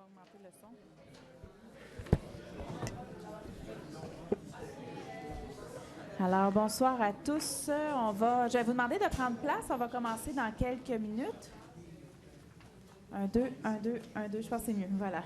augmenter le son. Alors, bonsoir à tous. Je vais vous demander de prendre place. On va commencer dans quelques minutes. 1, 2, 1, 2, 1, 2. Je pense que c'est mieux. Voilà.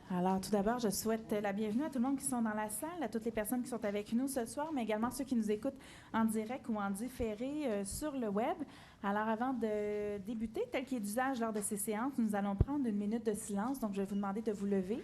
Alors, tout d'abord, je souhaite la bienvenue à tout le monde qui sont dans la salle, à toutes les personnes qui sont avec nous ce soir, mais également ceux qui nous écoutent en direct ou en différé sur le web. Alors, avant de débuter, tel qu'il est d'usage lors de ces séances, nous allons prendre 1 minute de silence. Donc, je vais vous demander de vous lever.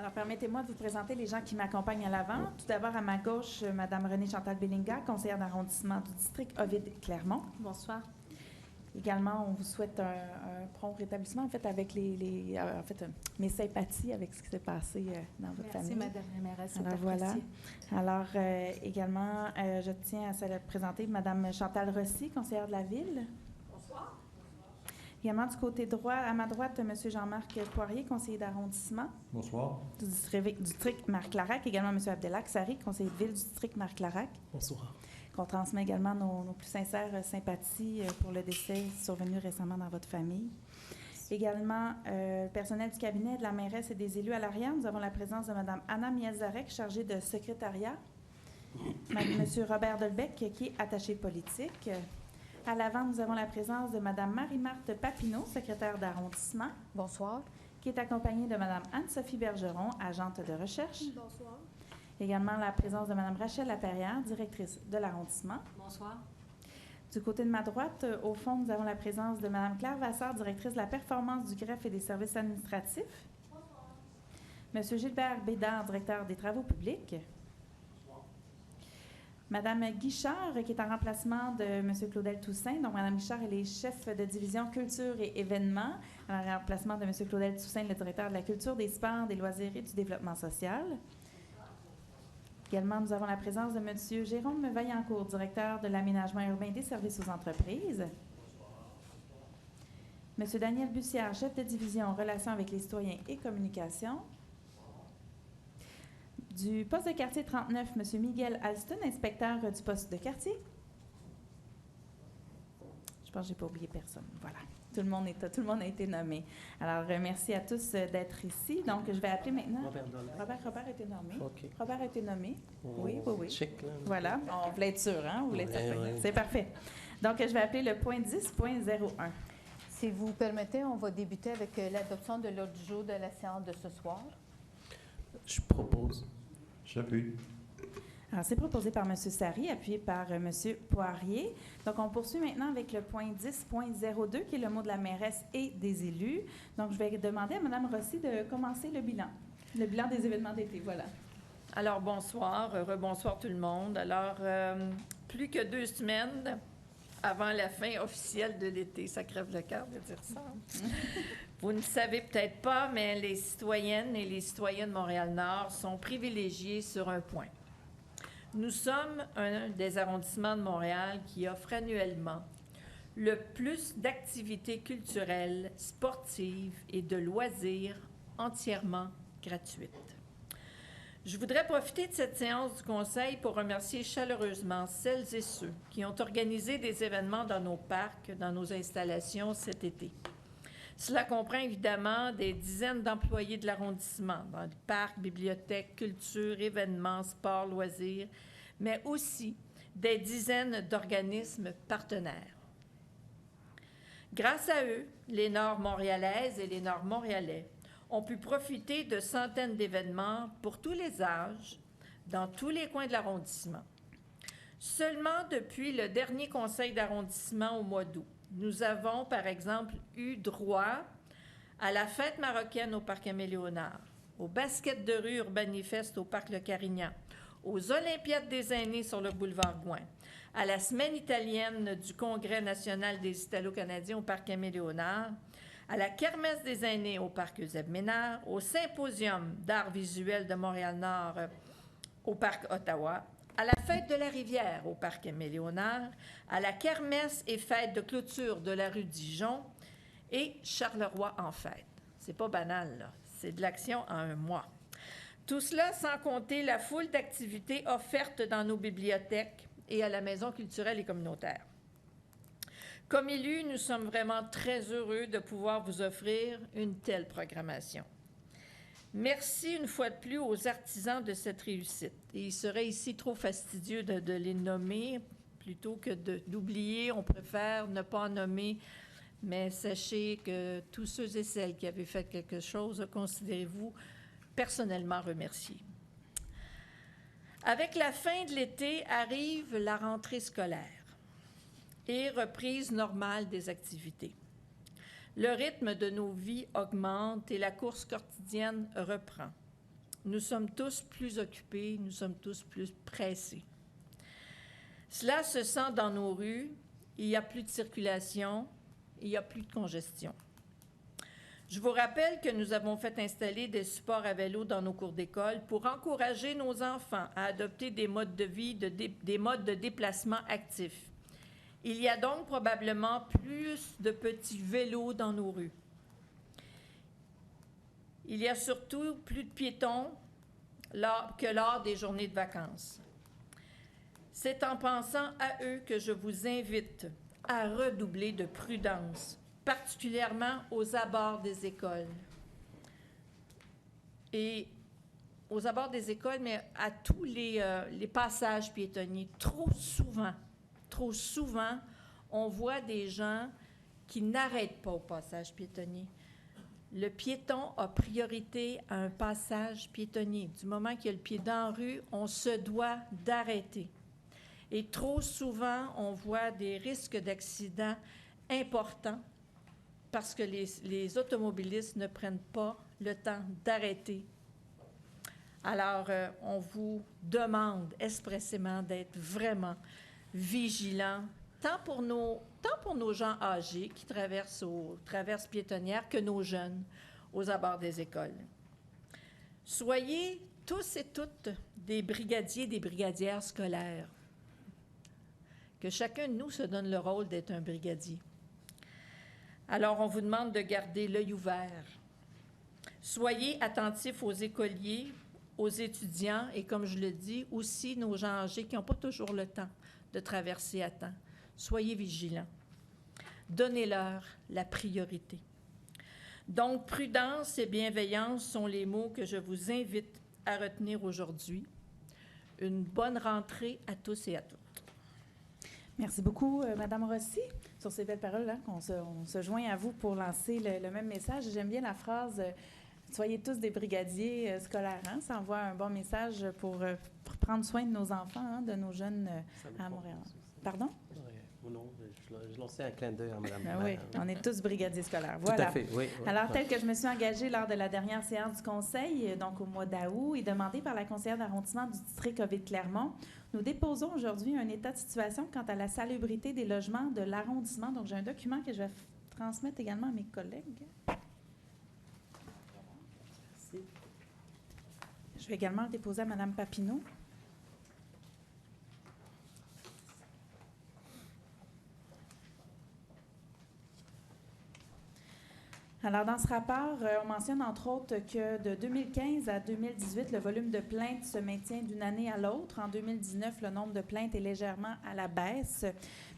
Alors, permettez-moi de vous présenter les gens qui m'accompagnent à l'avant. Tout d'abord, à ma gauche, Mme Renée-Chantal Bellinga, conseillère d'arrondissement du district Ovid-Clermont. Bonsoir. Également, on vous souhaite un prompt rétablissement, en fait, avec mes sympathies avec ce qui s'est passé dans votre famille. Merci, Madame la mairesse. Alors, voilà. Alors, également, je tiens à présenter Mme Chantal Rossi, conseillère de la Ville. Bonsoir. Également, du côté droit, à ma droite, M. Jean-Marc Poirier, conseiller d'arrondissement. Bonsoir. Du district Marc-Larac. Également, M. Abdelak Sari, conseiller de ville du district Marc-Larac. Bonsoir. On transmet également nos plus sincères sympathies pour le décès survenu récemment dans votre famille. Également, personnel du cabinet de la mairesse et des élus à l'arrière, nous avons la présence de Mme Anna Miazarek, chargée de secrétariat. M. Robert Delbecq, qui est attaché politique. À l'avant, nous avons la présence de Mme Marie-Marthe Papineau, secrétaire d'arrondissement. Bonsoir. Qui est accompagnée de Mme Anne-Sophie Bergeron, agente de recherche. Bonsoir. Également la présence de Mme Rachel Laperrière, directrice de l'arrondissement. Bonsoir. Du côté de ma droite, au fond, nous avons la présence de Mme Claire Vasseur, directrice de la performance du greffe et des services administratifs. Bonsoir. M. Gilbert Bédard, directeur des travaux publics. Bonsoir. Mme Guichard, qui est en remplacement de M. Claudel Toussaint. Donc, Mme Guichard, elle est chef de division culture et événements, en remplacement de M. Claudel Toussaint, le directeur de la culture, des sports, des loisirs et du développement social. Également, nous avons la présence de M. Jérôme Vaillancourt, directeur de l'aménagement urbain des services aux entreprises. M. Daniel Bussière, chef de division relations avec les citoyens et communication. Du poste de quartier 39, M. Miguel Alston, inspecteur du poste de quartier. Je pense que je n'ai pas oublié personne. Voilà. Tout le monde a été nommé. Alors, merci à tous d'être ici. Donc, je vais appeler maintenant... Robert a été nommé. Okay. Robert a été nommé. Oui. Check, là. Voilà. On voulait être sûr, hein? On voulait être certain. Ouais. C'est parfait. Donc, je vais appeler le point 10.01. Si vous permettez, on va débuter avec l'adoption de l'ordre du jour de la séance de ce soir. Je propose. J'appuie. Alors, c'est proposé par M. Sary, appuyé par M. Poirier. Donc, on poursuit maintenant avec le point 10.02, qui est le mot de la mairesse et des élus. Donc, je vais demander à Mme Rossi de commencer le bilan des événements d'été. Voilà. Alors, bonsoir, rebonsoir tout le monde. Alors, plus que 2 semaines avant la fin officielle de l'été. Ça crève le cœur de dire ça. Vous ne savez peut-être pas, mais les citoyennes et les citoyens de Montréal-Nord sont privilégiés sur un point. Nous sommes un des arrondissements de Montréal qui offre annuellement le plus d'activités culturelles, sportives et de loisirs entièrement gratuites. Je voudrais profiter de cette séance du Conseil pour remercier chaleureusement celles et ceux qui ont organisé des événements dans nos parcs, dans nos installations cet été. Cela comprend évidemment des dizaines d'employés de l'arrondissement, dans les parcs, bibliothèques, culture, événements, sports, loisirs, mais aussi des dizaines d'organismes partenaires. Grâce à eux, les Nord-Montréalaises et les Nord-Montréalais ont pu profiter de centaines d'événements pour tous les âges, dans tous les coins de l'arrondissement. Seulement depuis le dernier conseil d'arrondissement au mois d'août, nous avons, par exemple, eu droit à la fête marocaine au Parc Aimé-Léonard, au basket de rue Urbanifest au Parc Le Carignan, aux Olympiades des aînés sur le boulevard Gouin, à la semaine italienne du Congrès national des Italo-Canadiens au Parc Aimé-Léonard, à la kermesse des aînés au Parc Eusèbe-Ménard, au symposium d'art visuel de Montréal-Nord au Parc Ottawa, à la fête de la rivière au Parc Aimé-Léonard, à la kermesse et fête de clôture de la rue Dijon et Charleroi en fête. C'est pas banal, là. C'est de l'action en un mois. Tout cela sans compter la foule d'activités offertes dans nos bibliothèques et à la Maison culturelle et communautaire. Comme élus, nous sommes vraiment très heureux de pouvoir vous offrir une telle programmation. Merci une fois de plus aux artisans de cette réussite. Et il serait ici trop fastidieux de les nommer. Plutôt que d'oublier, on préfère ne pas en nommer. Mais sachez que tous ceux et celles qui avaient fait quelque chose, considérez-vous personnellement remerciés. Avec la fin de l'été arrive la rentrée scolaire et reprise normale des activités. Le rythme de nos vies augmente et la course quotidienne reprend. Nous sommes tous plus occupés, nous sommes tous plus pressés. Cela se sent dans nos rues, il n'y a plus de circulation, il n'y a plus de congestion. Je vous rappelle que nous avons fait installer des supports à vélo dans nos cours d'école pour encourager nos enfants à adopter des modes de vie, des modes de déplacement actifs. Il y a donc probablement plus de petits vélos dans nos rues. Il y a surtout plus de piétons que lors des journées de vacances. C'est en pensant à eux que je vous invite à redoubler de prudence, particulièrement aux abords des écoles. Et aux abords des écoles, mais à tous les passages piétonniers. Trop souvent, on voit des gens qui n'arrêtent pas au passage piétonnier. Le piéton a priorité à un passage piétonnier. Du moment qu'il y a le pied dans la rue, on se doit d'arrêter. Et trop souvent, on voit des risques d'accidents importants parce que les automobilistes ne prennent pas le temps d'arrêter. Alors, on vous demande expressément d'être vraiment vigilants, tant pour nos gens âgés qui traversent piétonnières que nos jeunes aux abords des écoles. Soyez tous et toutes des brigadiers, des brigadières scolaires. Que chacun de nous se donne le rôle d'être un brigadier. Alors, on vous demande de garder l'œil ouvert. Soyez attentifs aux écoliers, aux étudiants et, comme je le dis, aussi nos gens âgés qui n'ont pas toujours le temps de traverser à temps. Soyez vigilants. Donnez-leur la priorité. Donc, prudence et bienveillance sont les mots que je vous invite à retenir aujourd'hui. Une bonne rentrée à tous et à toutes. Merci beaucoup, Madame Rossi. Sur ces belles paroles, hein, on se joint à vous pour lancer le même message. J'aime bien la phrase « Soyez tous des brigadiers scolaires hein? ». Ça envoie un bon message pour prendre soin de nos enfants, hein, de nos jeunes à Montréal. Pardon? Non, je lançais un clin d'œil à Mme Oui, on est tous brigadiers scolaires. Tout Voilà. à fait, oui. Alors, tel que je me suis engagée lors de la dernière séance du Conseil, donc au mois d'août, et demandé par la conseillère d'arrondissement du district Ovid-Clermont, nous déposons aujourd'hui un état de situation quant à la salubrité des logements de l'arrondissement. Donc, j'ai un document que je vais transmettre également à mes collègues. Je vais également le déposer à Mme Papineau. Alors, dans ce rapport, on mentionne entre autres que de 2015 à 2018, le volume de plaintes se maintient d'une année à l'autre. En 2019, le nombre de plaintes est légèrement à la baisse.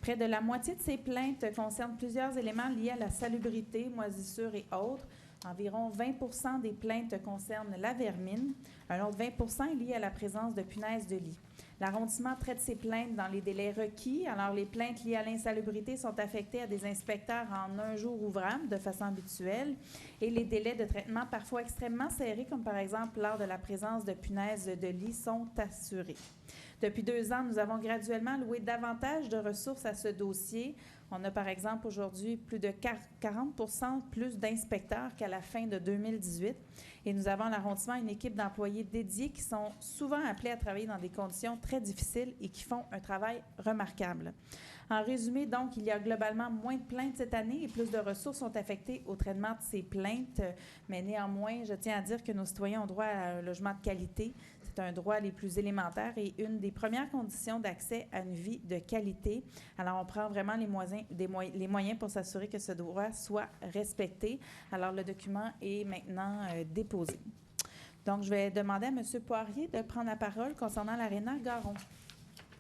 Près de la moitié de ces plaintes concernent plusieurs éléments liés à la salubrité, moisissure et autres. Environ 20 des plaintes concernent la vermine. Un autre 20 est lié à la présence de punaises de lit. L'arrondissement traite ces plaintes dans les délais requis. Alors, les plaintes liées à l'insalubrité sont affectées à des inspecteurs en un jour ouvrable de façon habituelle et les délais de traitement parfois extrêmement serrés, comme par exemple lors de la présence de punaises de lit, sont assurés. Depuis 2 ans, nous avons graduellement alloué davantage de ressources à ce dossier. On a par exemple aujourd'hui plus de 40 plus d'inspecteurs qu'à la fin de 2018. Et nous avons à l'arrondissement une équipe d'employés dédiés qui sont souvent appelés à travailler dans des conditions très difficiles et qui font un travail remarquable. En résumé, donc, il y a globalement moins de plaintes cette année et plus de ressources sont affectées au traitement de ces plaintes. Mais néanmoins, je tiens à dire que nos citoyens ont droit à un logement de qualité. C'est un droit les plus élémentaires et une des premières conditions d'accès à une vie de qualité. Alors, on prend vraiment les moyens pour s'assurer que ce droit soit respecté. Alors, le document est maintenant déposé. Donc, je vais demander à M. Poirier de prendre la parole concernant l'Aréna Garon.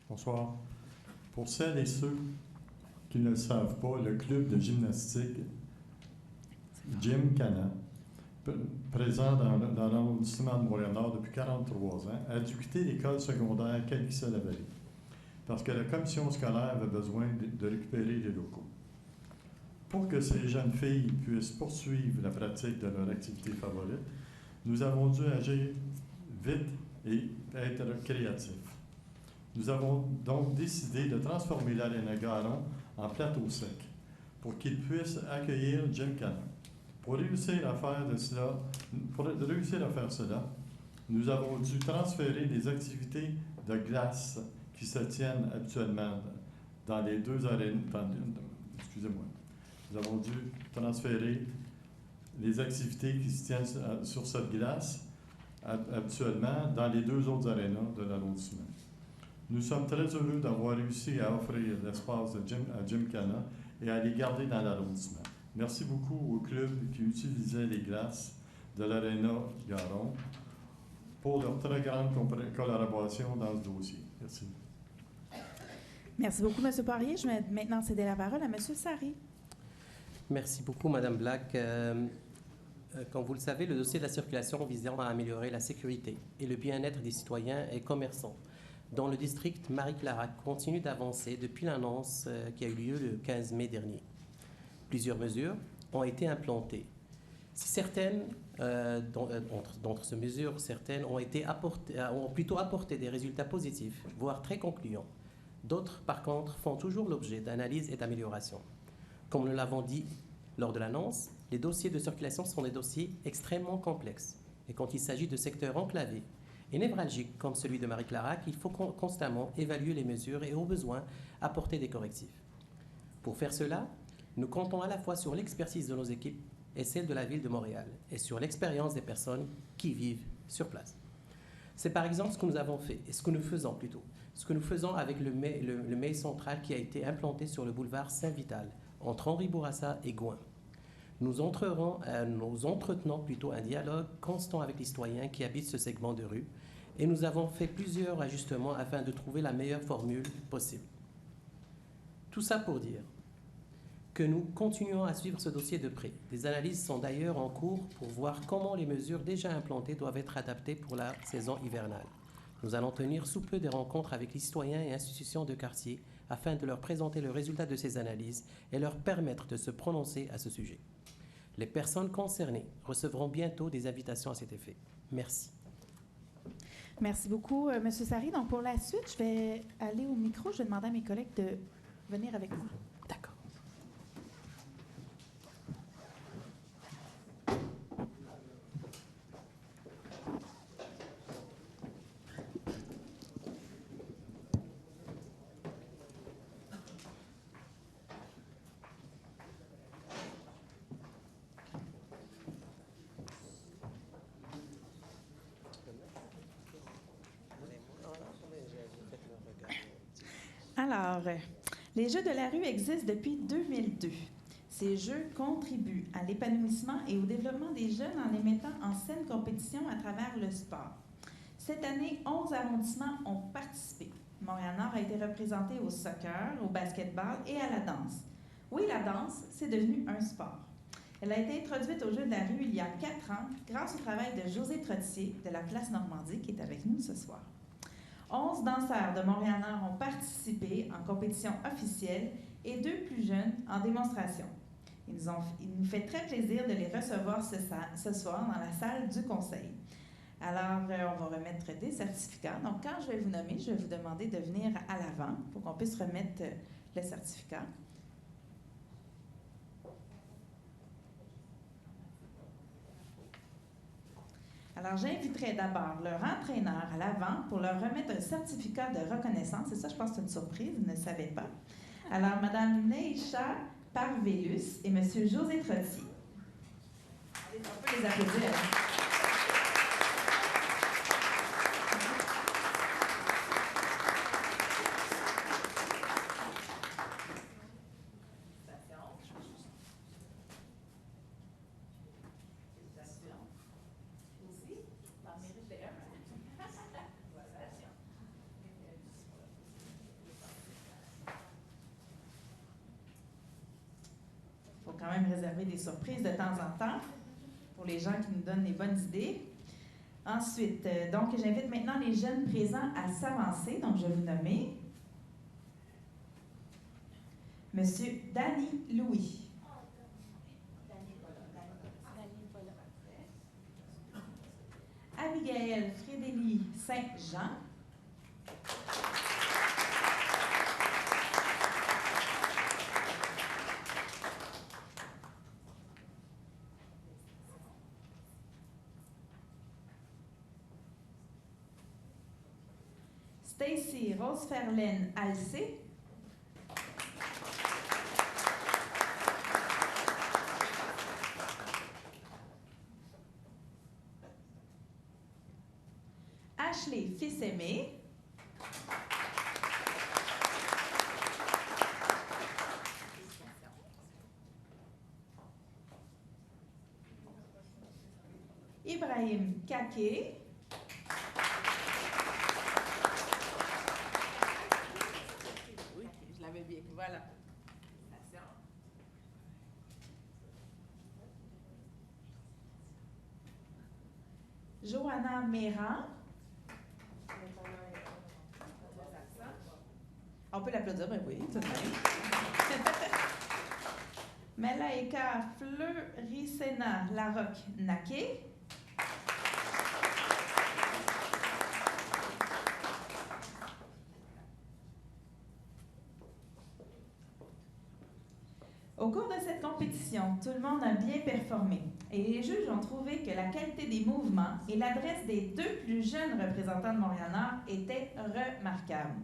Bonsoir. Pour celles et ceux qui ne le savent pas, le club de gymnastique Gymkhana, présent dans l'arrondissement de Montréal-Nord depuis 43 ans, a dû quitter l'école secondaire Calixte-la-Vallée parce que la commission scolaire avait besoin de récupérer les locaux. Pour que ces jeunes filles puissent poursuivre la pratique de leur activité favorite, nous avons dû agir vite et être créatifs. Nous avons donc décidé de transformer l'Aréna Garon en plateau sec pour qu'il puisse accueillir Gymkhana. Pour réussir à faire cela, nous avons dû transférer les activités de glace qui se tiennent habituellement dans les deux arénas. Excusez-moi. Nous avons dû transférer les activités qui se tiennent sur cette glace habituellement dans les 2 autres arénas de l'arrondissement. Nous sommes très heureux d'avoir réussi à offrir l'espace à Gymkhana et à les garder dans l'arrondissement. Merci beaucoup au club qui utilisait les glaces de l'Aréna Garon pour leur très grande collaboration dans ce dossier. Merci. Merci beaucoup, M. Poirier. Je vais maintenant céder la parole à M. Sari. Merci beaucoup, Mme Black. Comme vous le savez, le dossier de la circulation visant à améliorer la sécurité et le bien-être des citoyens et commerçants dans le district Marie-Clarac continue d'avancer depuis l'annonce qui a eu lieu le 15 mai dernier. Plusieurs mesures ont été implantées. Certaines, d'entre ces mesures, certaines ont plutôt apporté des résultats positifs, voire très concluants. D'autres, par contre, font toujours l'objet d'analyses et d'améliorations. Comme nous l'avons dit lors de l'annonce, les dossiers de circulation sont des dossiers extrêmement complexes. Et quand il s'agit de secteurs enclavés et névralgiques comme celui de Marie-Clarac, il faut constamment évaluer les mesures et, au besoin, apporter des correctifs. Pour faire cela, nous comptons à la fois sur l'expertise de nos équipes et celle de la Ville de Montréal, et sur l'expérience des personnes qui vivent sur place. C'est par exemple ce que nous avons fait, et ce que nous faisons plutôt, ce que nous faisons avec le mail central qui a été implanté sur le boulevard Saint-Vital, entre Henri Bourassa et Gouin. Nous entretenons plutôt un dialogue constant avec les citoyens qui habitent ce segment de rue, et nous avons fait plusieurs ajustements afin de trouver la meilleure formule possible. Tout ça pour dire que nous continuons à suivre ce dossier de près. Des analyses sont d'ailleurs en cours pour voir comment les mesures déjà implantées doivent être adaptées pour la saison hivernale. Nous allons tenir sous peu des rencontres avec les citoyens et institutions de quartier afin de leur présenter le résultat de ces analyses et leur permettre de se prononcer à ce sujet. Les personnes concernées recevront bientôt des invitations à cet effet. Merci. Merci beaucoup, M. Sari. Donc, pour la suite, je vais aller au micro. Je vais demander à mes collègues de venir avec moi. D'accord. Alors, les Jeux de la rue existent depuis 2002. Ces Jeux contribuent à l'épanouissement et au développement des jeunes en les mettant en saine compétition à travers le sport. Cette année, 11 arrondissements ont participé. Montréal-Nord a été représenté au soccer, au basketball et à la danse. Oui, la danse, c'est devenu un sport. Elle a été introduite aux Jeux de la rue il y a 4 ans grâce au travail de José Trottier de la Place Normandie qui est avec nous ce soir. 11 danseurs de Montréal-Nord ont participé en compétition officielle et 2 plus jeunes en démonstration. Il nous fait très plaisir de les recevoir ce soir dans la salle du Conseil. Alors, on va remettre des certificats. Donc, quand je vais vous nommer, je vais vous demander de venir à l'avant pour qu'on puisse remettre le certificat. Alors, j'inviterai d'abord leur entraîneur à l'avant pour leur remettre un certificat de reconnaissance. Et ça, je pense que c'est une surprise, vous ne le savez pas. Alors, Mme Neisha Parvélus et M. José Trottier. Allez, on peut les applaudir. Quand même réserver des surprises de temps en temps pour les gens qui nous donnent des bonnes idées. Ensuite, donc, j'invite maintenant les jeunes présents à s'avancer. Donc, je vais vous nommer Monsieur Danny Louis. Abigail Frédélie Saint-Jean. Stacy Roseferlaine Alcé. Ashley Fils-Aimé. Ibrahim Kaké. Voilà. Johanna Méran. On peut l'applaudir, ben oui, tout de même. Malaika Fleuricena Larocque-Naquet. Au cours de cette compétition, tout le monde a bien performé et les juges ont trouvé que la qualité des mouvements et l'adresse des 2 plus jeunes représentants de Montréal-Nord étaient remarquables.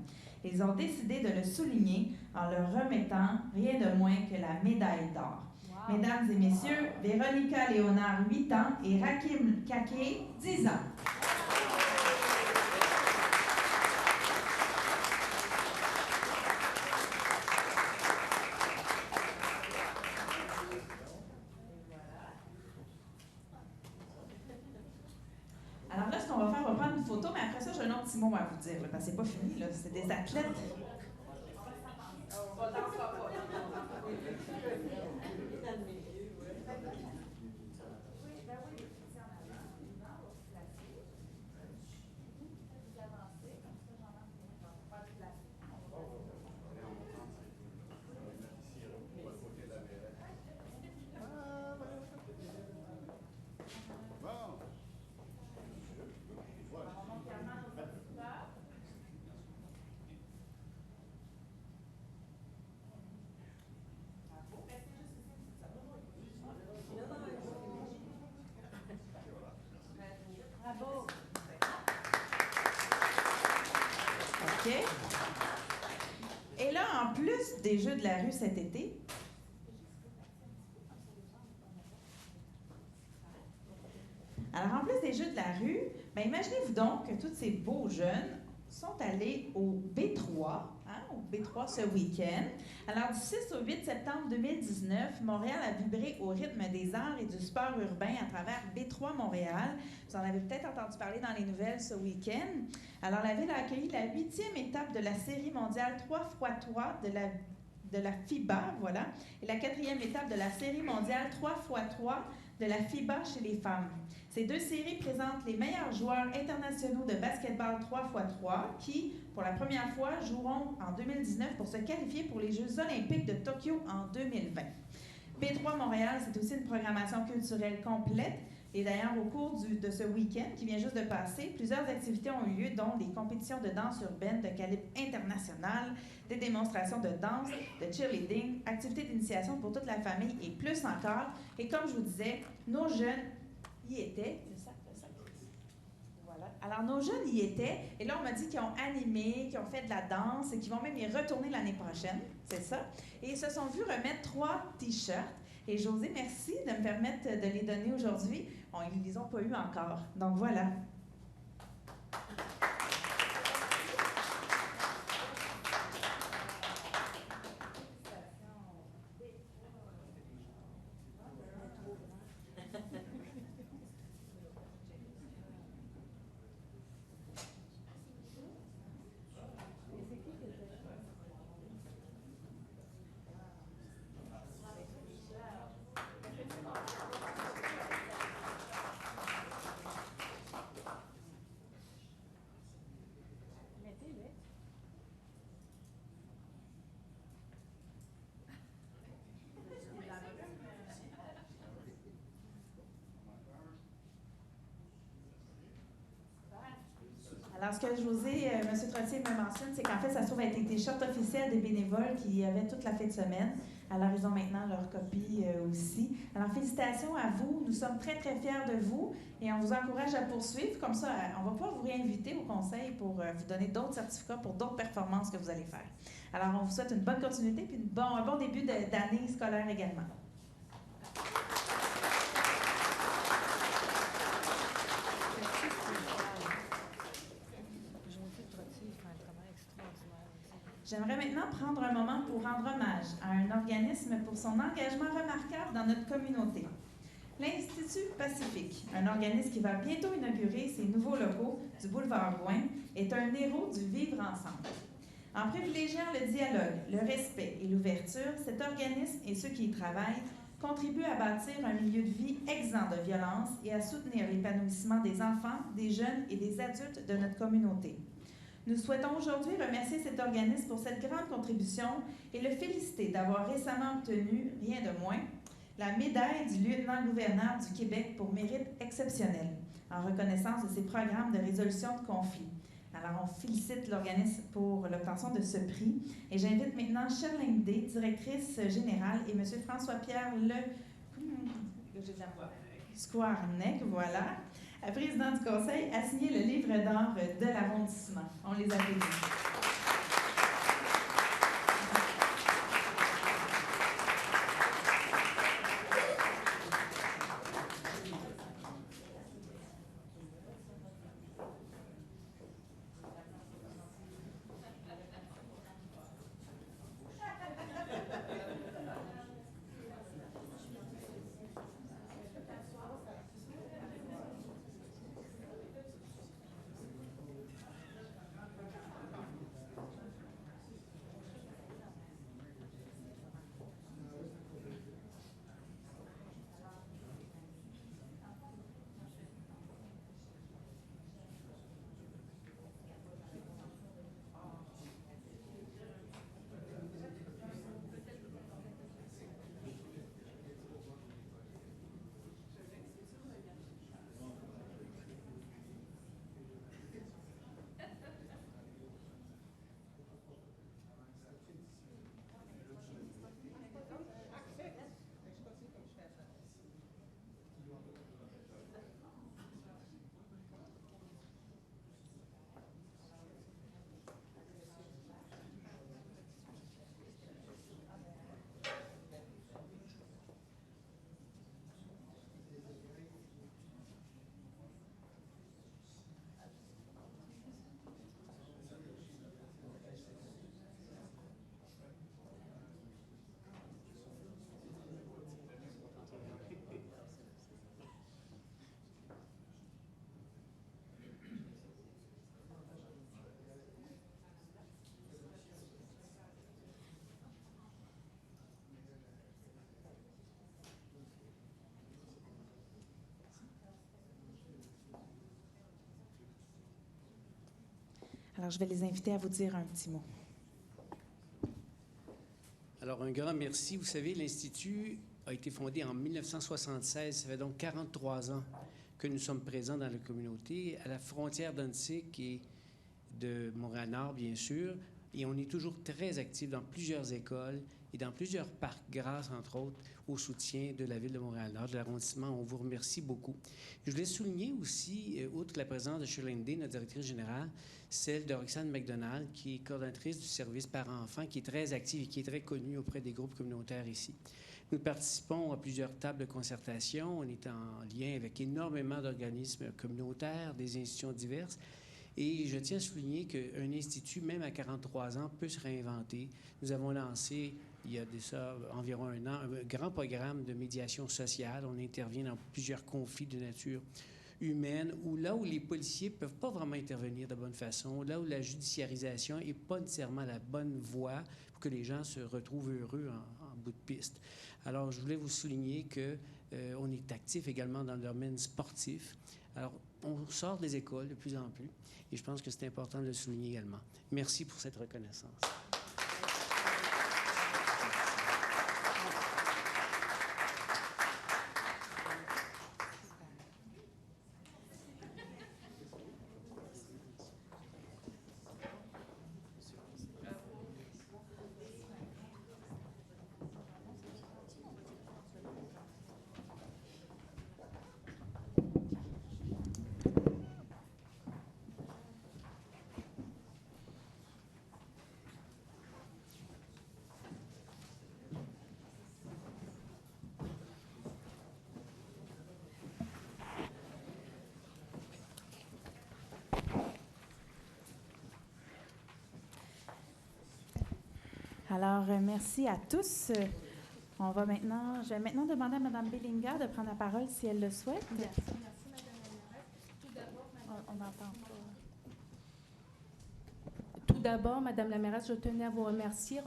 Ils ont décidé de le souligner en leur remettant rien de moins que la médaille d'or. Wow. Mesdames et messieurs, Véronica Léonard, 8 ans, et Rakim Kaké, 10 ans. Alors là, ce qu'on va faire, on va prendre une photo, mais après ça, j'ai un autre petit mot à vous dire, là, parce que c'est pas fini, là. C'est des athlètes. OK. Et là, en plus des Jeux de la rue cet été, alors en plus des Jeux de la rue, bien, imaginez-vous donc que tous ces beaux jeunes sont allés au B3, au B3 ce week-end. Alors, du 6 au 8 septembre 2019, Montréal a vibré au rythme des arts et du sport urbain à travers B3 Montréal. Vous en avez peut-être entendu parler dans les nouvelles ce week-end. Alors, la ville a accueilli la 8e étape de la série mondiale 3x3 de la FIBA, voilà, et la 4e étape de la série mondiale 3x3 de la FIBA chez les femmes. Ces deux séries présentent les meilleurs joueurs internationaux de basketball 3x3 qui, pour la première fois, joueront en 2019 pour se qualifier pour les Jeux olympiques de Tokyo en 2020. B3 Montréal, c'est aussi une programmation culturelle complète. Et d'ailleurs, au cours de ce week-end qui vient juste de passer, plusieurs activités ont eu lieu, dont des compétitions de danse urbaine de calibre international, des démonstrations de danse, de cheerleading, activités d'initiation pour toute la famille et plus encore. Et comme je vous disais, nos jeunes y étaient. C'est ça? Voilà. Alors, nos jeunes y étaient. Et là, on m'a dit qu'ils ont animé, qu'ils ont fait de la danse et qu'ils vont même y retourner l'année prochaine. C'est ça. Et ils se sont vus remettre 3 T-shirts. Et José, merci de me permettre de les donner aujourd'hui. Ils ne les ont pas eus encore. Donc, voilà. Alors, ce que José, M. Trottier me mentionne, c'est qu'en fait, ça se trouve être les t-shirts officiels des bénévoles qui avaient toute la fin de semaine. Alors, ils ont maintenant leur copie aussi. Alors, félicitations à vous. Nous sommes très, très fiers de vous et on vous encourage à poursuivre. Comme ça, on va pouvoir vous réinviter au conseil pour vous donner d'autres certificats pour d'autres performances que vous allez faire. Alors, on vous souhaite une bonne continuité et un bon début d'année scolaire également. J'aimerais maintenant prendre un moment pour rendre hommage à un organisme pour son engagement remarquable dans notre communauté. L'Institut Pacifique, un organisme qui va bientôt inaugurer ses nouveaux locaux du boulevard Gouin, est un héros du vivre ensemble. En privilégiant le dialogue, le respect et l'ouverture, cet organisme et ceux qui y travaillent contribuent à bâtir un milieu de vie exempt de violence et à soutenir l'épanouissement des enfants, des jeunes et des adultes de notre communauté. Nous souhaitons aujourd'hui remercier cet organisme pour cette grande contribution et le féliciter d'avoir récemment obtenu, rien de moins, la médaille du lieutenant-gouverneur du Québec pour mérite exceptionnel, en reconnaissance de ses programmes de résolution de conflits. Alors, on félicite l'organisme pour l'obtention de ce prix. Et j'invite maintenant Sherline Day, directrice générale, et M. François-Pierre Squarnec, voilà, président du conseil, a signé le livre d'or de l'arrondissement. On les applaudit. Alors, je vais les inviter à vous dire un petit mot. Alors, un grand merci. Vous savez, l'Institut a été fondé en 1976. Ça fait donc 43 ans que nous sommes présents dans la communauté, à la frontière d'Annecy et de Montréal-Nord, bien sûr. Et on est toujours très actifs dans plusieurs écoles et dans plusieurs parcs, grâce, entre autres, au soutien de la Ville de Montréal-Nord, de l'arrondissement. On vous remercie beaucoup. Je voulais souligner aussi, outre la présence de Shirley Day, notre directrice générale, celle de Roxane McDonald, qui est coordonnatrice du service parents-enfants, qui est très active et qui est très connue auprès des groupes communautaires ici. Nous participons à plusieurs tables de concertation. On est en lien avec énormément d'organismes communautaires, des institutions diverses. Et je tiens à souligner qu'un institut, même à 43 ans, peut se réinventer. Nous avons lancé, il y a de ça environ un an, un grand programme de médiation sociale. On intervient dans plusieurs conflits de nature humaine, ou là où les policiers ne peuvent pas vraiment intervenir de bonne façon, là où la judiciarisation n'est pas nécessairement la bonne voie pour que les gens se retrouvent heureux en bout de piste. Alors, je voulais vous souligner qu'on est actif également dans le domaine sportif. Alors, on sort des écoles de plus en plus, et je pense que c'est important de le souligner également. Merci pour cette reconnaissance. Alors, merci à tous. Je vais maintenant demander à Mme Bellinga de prendre la parole si elle le souhaite. Merci, Mme la mairesse. Tout d'abord, On n'entend pas. Tout d'abord, Madame la mairesse, je tenais à vous remercier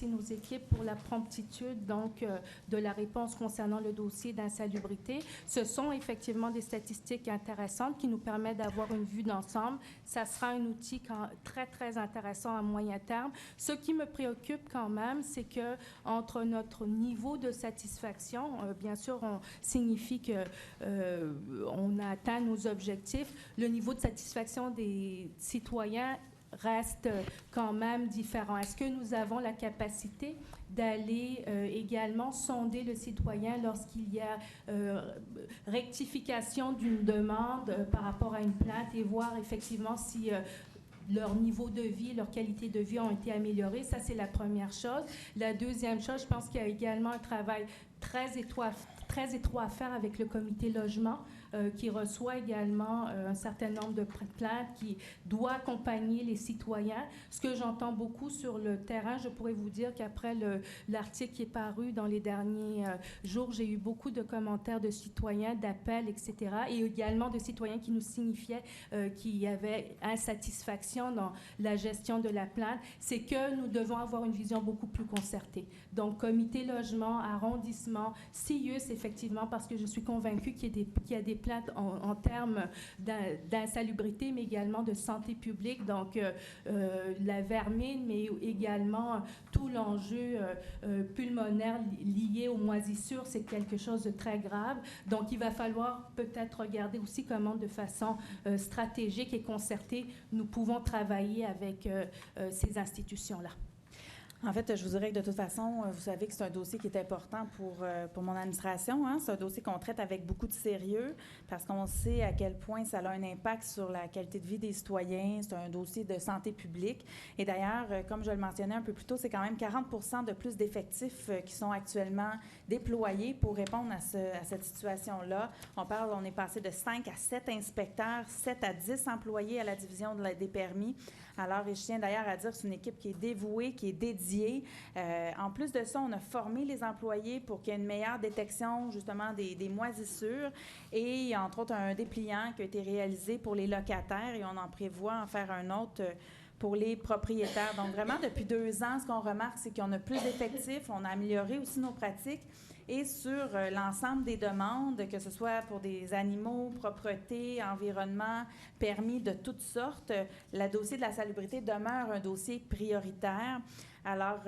nos équipes pour la promptitude de la réponse concernant le dossier d'insalubrité. Ce sont effectivement des statistiques intéressantes qui nous permettent d'avoir une vue d'ensemble. Ça sera un outil très, très intéressant à moyen terme. Ce qui me préoccupe quand même, c'est que entre notre niveau de satisfaction, bien sûr, on signifie qu'on a atteint nos objectifs, le niveau de satisfaction des citoyens reste quand même différent. Est-ce que nous avons la capacité d'aller également sonder le citoyen lorsqu'il y a rectification d'une demande par rapport à une plainte et voir effectivement si leur niveau de vie, leur qualité de vie ont été améliorées? Ça, c'est la première chose. La deuxième chose, je pense qu'il y a également un travail très étroit à faire avec le comité logement, qui reçoit également un certain nombre de plaintes, qui doit accompagner les citoyens. Ce que j'entends beaucoup sur le terrain, je pourrais vous dire qu'après l'article qui est paru dans les derniers jours, j'ai eu beaucoup de commentaires de citoyens, d'appels, etc., et également de citoyens qui nous signifiaient qu'il y avait insatisfaction dans la gestion de la plainte. C'est que nous devons avoir une vision beaucoup plus concertée. Donc, comité logement, arrondissement, CIUS, effectivement, parce que je suis convaincue qu'il y a des plaintes en termes d'insalubrité, mais également de santé publique, donc la vermine, mais également tout l'enjeu pulmonaire lié aux moisissures, c'est quelque chose de très grave. Donc, il va falloir peut-être regarder aussi comment, de façon stratégique et concertée, nous pouvons travailler avec ces institutions-là. En fait, je vous dirais que de toute façon, vous savez que c'est un dossier qui est important pour mon administration. Hein? C'est un dossier qu'on traite avec beaucoup de sérieux parce qu'on sait à quel point ça a un impact sur la qualité de vie des citoyens. C'est un dossier de santé publique. Et d'ailleurs, comme je le mentionnais un peu plus tôt, c'est quand même 40% de plus d'effectifs qui sont actuellement déployés pour répondre à cette situation-là. On est passé de 5 à 7 inspecteurs, 7 à 10 employés à la division des permis. Alors, et je tiens d'ailleurs à dire que c'est une équipe qui est dévouée, qui est dédiée. En plus de ça, on a formé les employés pour qu'il y ait une meilleure détection, justement, des moisissures. Et il y a entre autres un dépliant qui a été réalisé pour les locataires et on en prévoit en faire un autre pour les propriétaires. Donc, vraiment, depuis 2 ans, ce qu'on remarque, c'est qu'on a plus d'effectifs, on a amélioré aussi nos pratiques et sur l'ensemble des demandes, que ce soit pour des animaux, propreté, environnement, permis de toutes sortes, le dossier de la salubrité demeure un dossier prioritaire. Alors,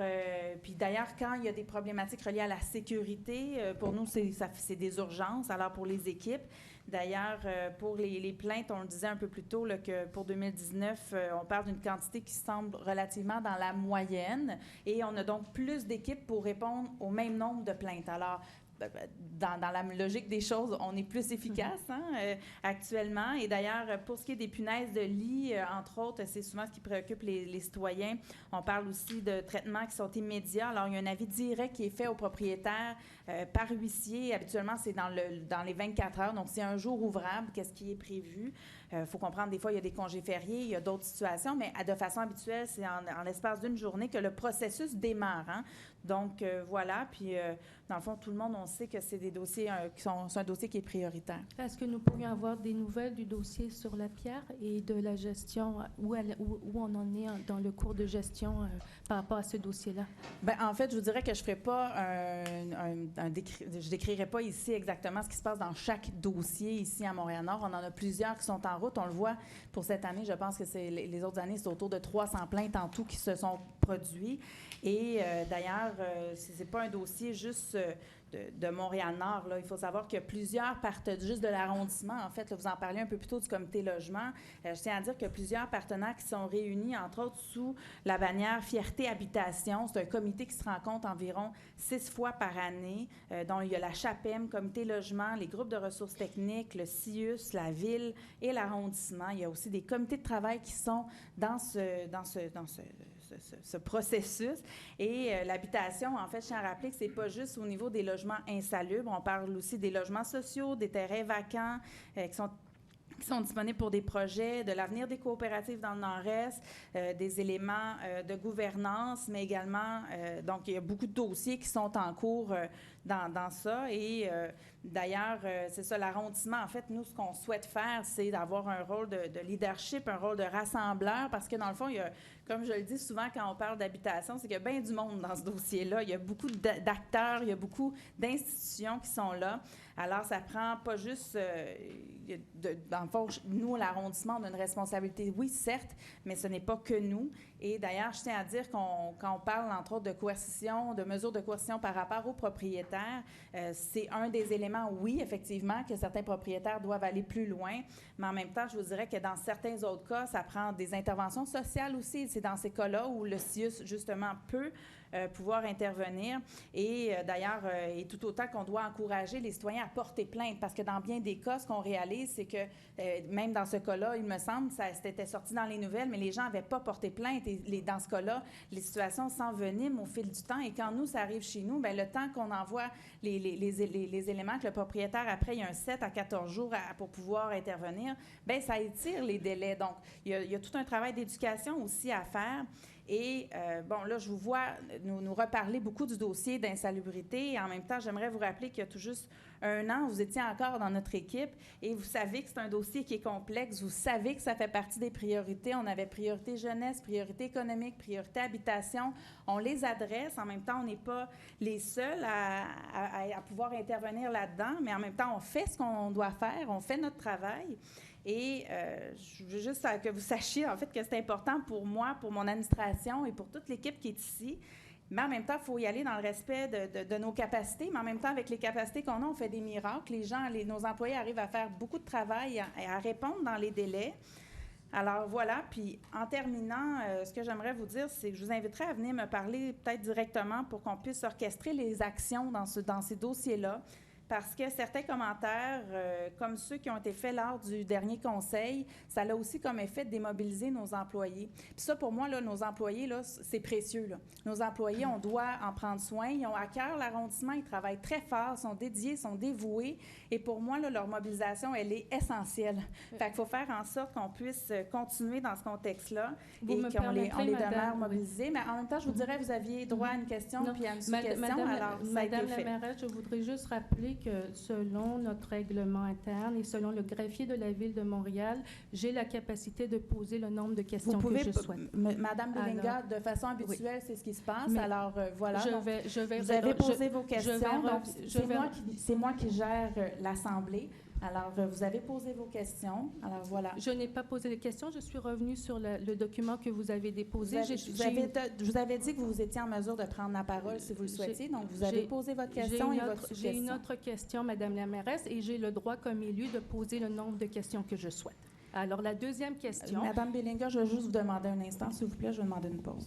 puis d'ailleurs, quand il y a des problématiques reliées à la sécurité, pour nous, c'est des urgences. Alors, pour les équipes, d'ailleurs, pour les plaintes, on le disait un peu plus tôt, là, que pour 2019, on parle d'une quantité qui semble relativement dans la moyenne et on a donc plus d'équipes pour répondre au même nombre de plaintes. Alors, dans la logique des choses, on est plus efficace actuellement. Et d'ailleurs, pour ce qui est des punaises de lit, entre autres, c'est souvent ce qui préoccupe les citoyens. On parle aussi de traitements qui sont immédiats. Alors, il y a un avis direct qui est fait au propriétaire par huissier. Habituellement, c'est dans les 24 heures. Donc, c'est un jour ouvrable. Qu'est-ce qui est prévu? Il faut comprendre, des fois, il y a des congés fériés, il y a d'autres situations, mais de façon habituelle, c'est en l'espace d'une journée que le processus démarre. Donc, voilà. Puis, dans le fond, tout le monde, on sait que c'est des dossiers c'est un dossier qui est prioritaire. Est-ce que nous pourrions avoir des nouvelles du dossier sur la pierre et de la gestion, où on en est dans le cours de gestion par rapport à ce dossier-là? Bien, en fait, je vous dirais que je ne ferai pas je décrirai pas ici exactement ce qui se passe dans chaque dossier ici à Montréal-Nord. On en a plusieurs qui sont en route. On le voit pour cette année. Je pense que les autres années, c'est autour de 300 plaintes en tout qui se sont produits. Et d'ailleurs, ce n'est pas un dossier juste de Montréal-Nord. Il faut savoir que plusieurs partent juste de l'arrondissement. En fait, là, vous en parliez un peu plus tôt du comité logement. Je tiens à dire que plusieurs partenaires qui sont réunis, entre autres, sous la bannière Fierté Habitation. C'est un comité qui se rencontre environ 6 fois par année, dont il y a la CHAPEM, comité logement, les groupes de ressources techniques, le CIUS, la ville et l'arrondissement. Il y a aussi des comités de travail qui sont dans ce processus. Et l'habitation, en fait, je tiens à rappeler que c'est pas juste au niveau des logements insalubres. On parle aussi des logements sociaux, des terrains vacants qui sont disponibles pour des projets, de l'avenir des coopératives dans le Nord-Est, des éléments de gouvernance, mais également, donc, il y a beaucoup de dossiers qui sont en cours dans ça. Et d'ailleurs, c'est ça, l'arrondissement, en fait, nous, ce qu'on souhaite faire, c'est d'avoir un rôle de leadership, un rôle de rassembleur, parce que dans le fond, il y a, comme je le dis souvent quand on parle d'habitation, c'est qu'il y a bien du monde dans ce dossier-là. Il y a beaucoup d'acteurs, il y a beaucoup d'institutions qui sont là. Alors, ça prend pas juste... dans le fond, nous, l'arrondissement, on a une responsabilité, oui, certes, mais ce n'est pas que nous. Et d'ailleurs, je tiens à dire quand on parle, entre autres, de coercition, de mesures de coercition par rapport aux propriétaires, c'est un des éléments, oui, effectivement, que certains propriétaires doivent aller plus loin, mais en même temps, je vous dirais que dans certains autres cas, ça prend des interventions sociales aussi. C'est dans ces cas-là où le CIUS, justement, peut pouvoir intervenir. Et d'ailleurs, et tout autant qu'on doit encourager les citoyens à porter plainte, parce que dans bien des cas, ce qu'on réalise, c'est que même dans ce cas-là, il me semble, ça c'était sorti dans les nouvelles, mais les gens n'avaient pas porté plainte. Et dans ce cas-là, les situations s'enveniment au fil du temps. Et quand nous, ça arrive chez nous, bien, le temps qu'on envoie les éléments que le propriétaire, après, il y a un 7 à 14 jours pour pouvoir intervenir, bien, ça étire les délais. Donc, il y a tout un travail d'éducation aussi à faire. Et, bon, là, je vous vois nous reparler beaucoup du dossier d'insalubrité. Et en même temps, j'aimerais vous rappeler qu'il y a tout juste un an, vous étiez encore dans notre équipe et vous savez que c'est un dossier qui est complexe. Vous savez que ça fait partie des priorités. On avait priorité jeunesse, priorité économique, priorité habitation. On les adresse. En même temps, on n'est pas les seuls à pouvoir intervenir là-dedans, mais en même temps, on fait ce qu'on doit faire. On fait notre travail. Et je veux juste que vous sachiez, en fait, que c'est important pour moi, pour mon administration et pour toute l'équipe qui est ici. Mais en même temps, il faut y aller dans le respect de nos capacités. Mais en même temps, avec les capacités qu'on a, on fait des miracles. Nos employés arrivent à faire beaucoup de travail et à répondre dans les délais. Alors voilà, puis en terminant, ce que j'aimerais vous dire, c'est que je vous inviterais à venir me parler peut-être directement pour qu'on puisse orchestrer les actions dans ces dossiers-là. Parce que certains commentaires, comme ceux qui ont été faits lors du dernier conseil, ça a aussi comme effet de démobiliser nos employés. Puis ça, pour moi, là, nos employés, là, c'est précieux. Là. Nos employés, on doit en prendre soin. Ils ont à cœur l'arrondissement, ils travaillent très fort, sont dédiés, sont dévoués. Et pour moi, là, leur mobilisation, elle est essentielle. Fait qu'il faut faire en sorte qu'on puisse continuer dans ce contexte-là et qu'on les demeure mobilisés. Mais en même temps, je vous dirais, vous aviez droit à une question puis à une sous-question. Alors, ça a été fait. Madame la mairesse, je voudrais juste rappeler rappeler que selon notre règlement interne et selon le greffier de la Ville de Montréal, j'ai la capacité de poser le nombre de questions Vous pouvez, que je souhaite. Madame Belinga, Alors, de façon habituelle, c'est ce qui se passe. Mais Alors, voilà. Je Donc, vais vous avez posé vos je questions. vais Donc, je vais- c'est moi qui gère l'Assemblée. Alors, vous avez posé vos questions. Alors, voilà. Je n'ai pas posé de questions. Je suis revenue sur le document que vous avez déposé. Je vous avais dit que vous étiez en mesure de prendre la parole si vous le souhaitiez. Donc, vous avez posé votre question et votre J'ai une sous-question. autre question, Madame la mairesse, et j'ai le droit comme élu de poser le nombre de questions que je souhaite. Alors, la deuxième question. Madame Belinga, je vais juste vous demander un instant, s'il vous plaît. Je vais demander une pause.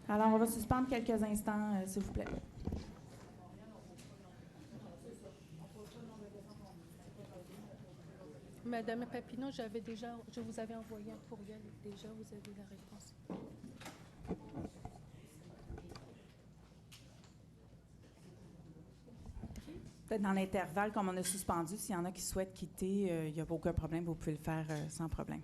Alors, on va suspendre quelques instants, s'il vous plaît. Madame Papineau, je vous avais envoyé un courriel déjà, vous avez la réponse. Peut-être dans l'intervalle, comme on a suspendu, s'il y en a qui souhaitent quitter, il n'y a aucun problème, vous pouvez le faire sans problème.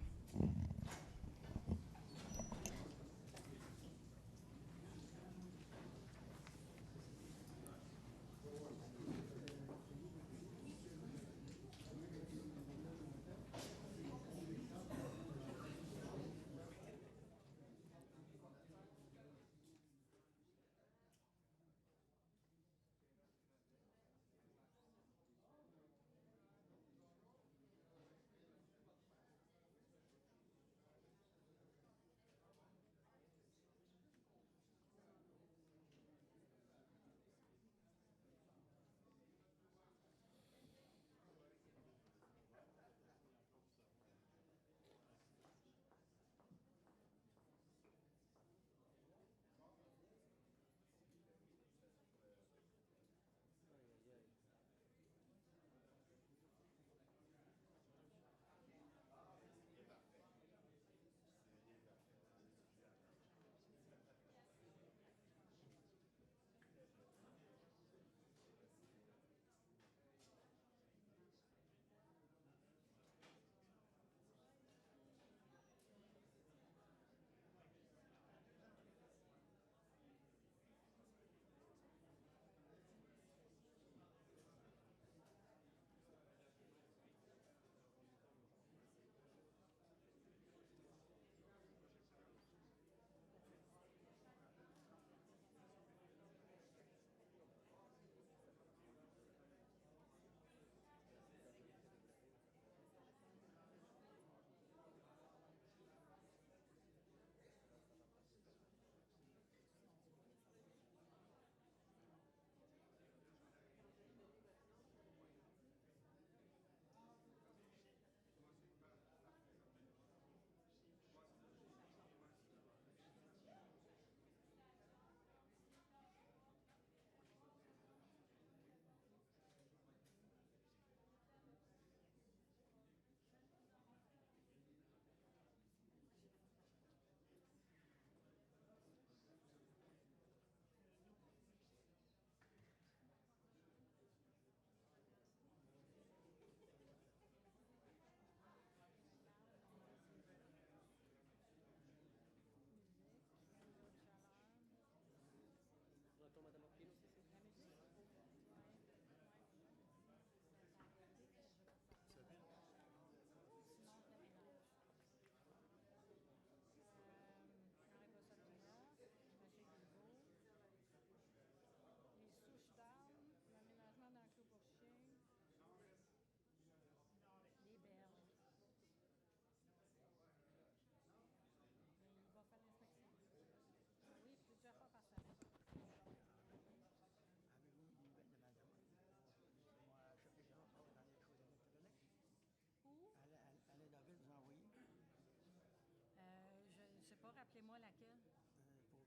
Rappelez-moi laquelle.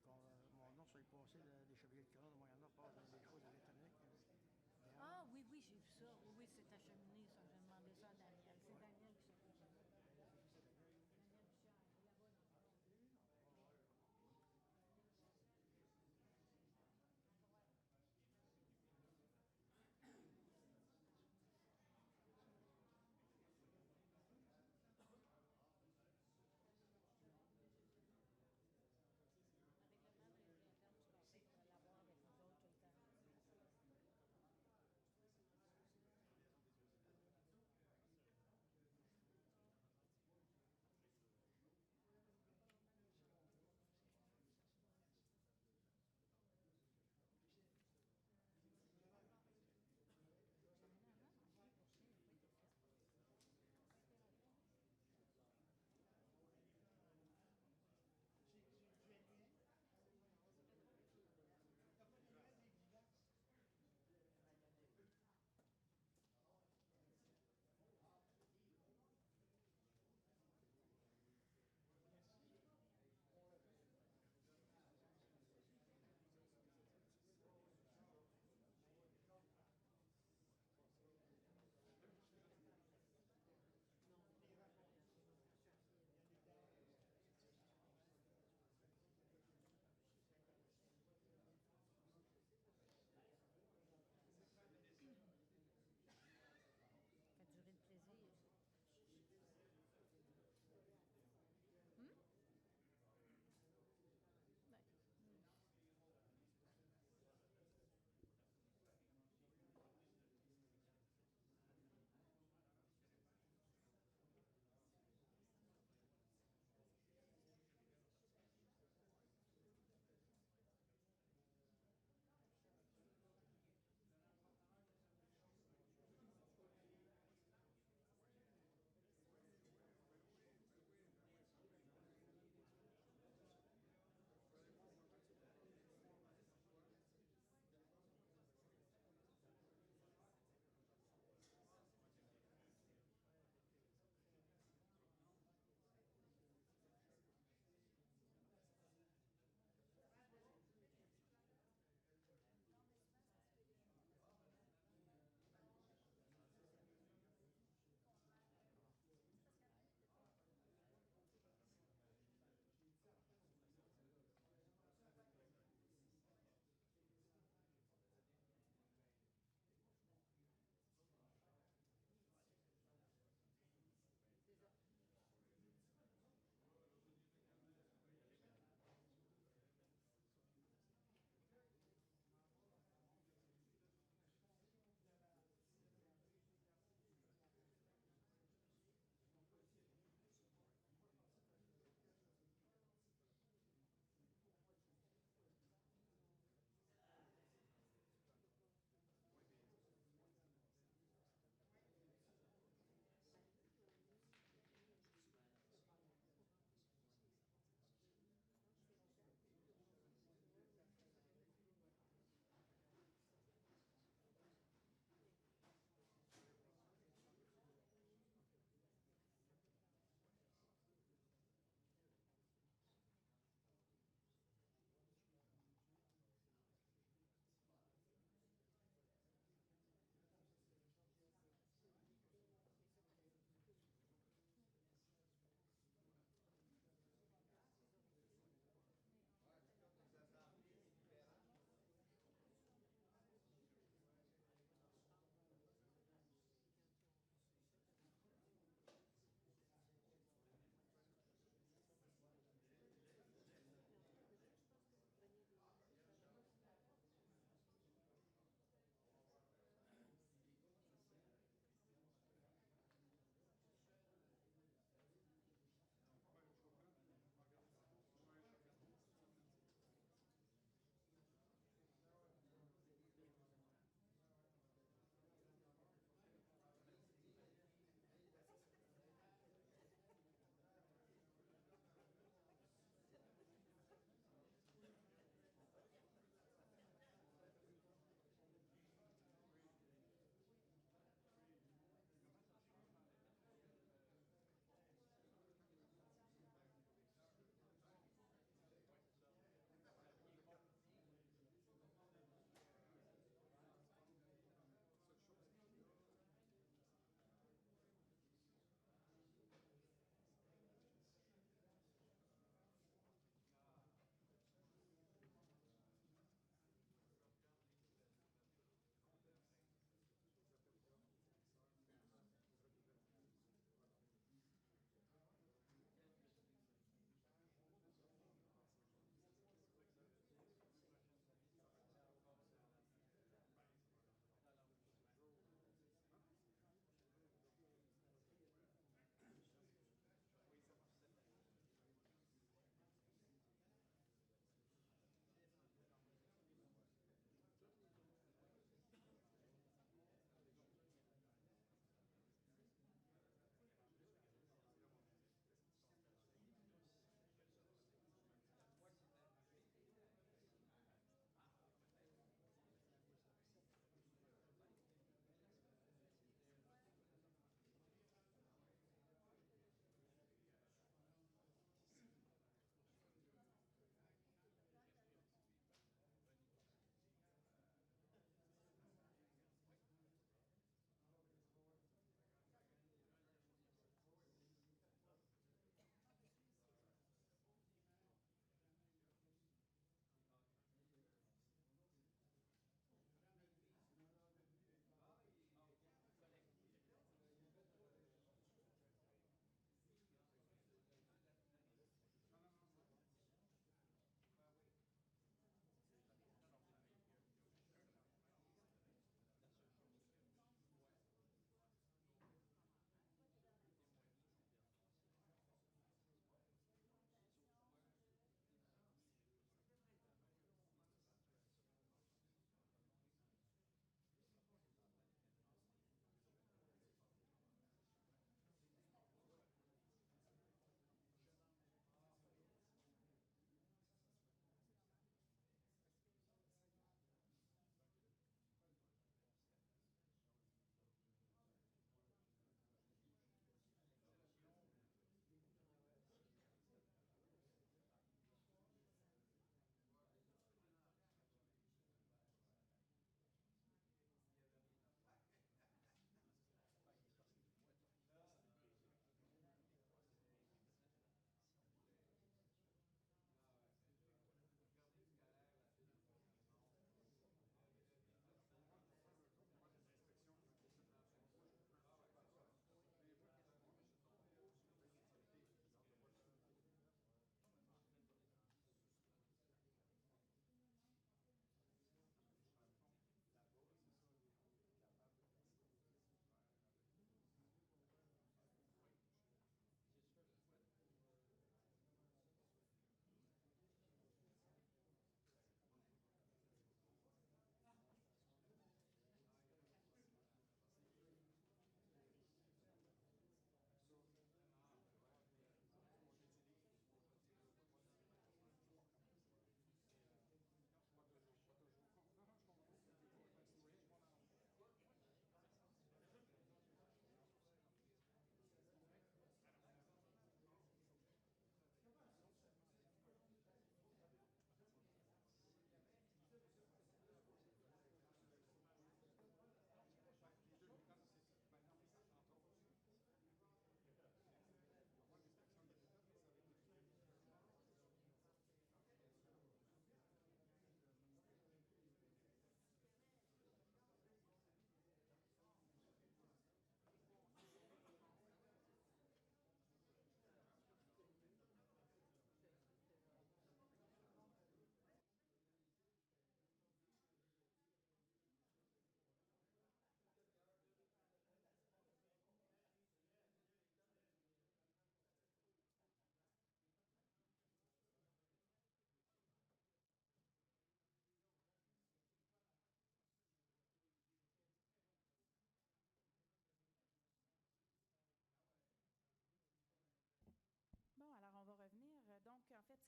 Pour que mon nom soit passé des chevaliers de couronne de Moyen-Nord passe dans des choses électroniques. Ah oui, oui, j'ai vu ça. Oui, oui, c'est acheminé, ça. J'ai demandé ça à Daniel. C'est Daniel qui s'occupe de ça. Daniel Bichard, il est là-bas dans le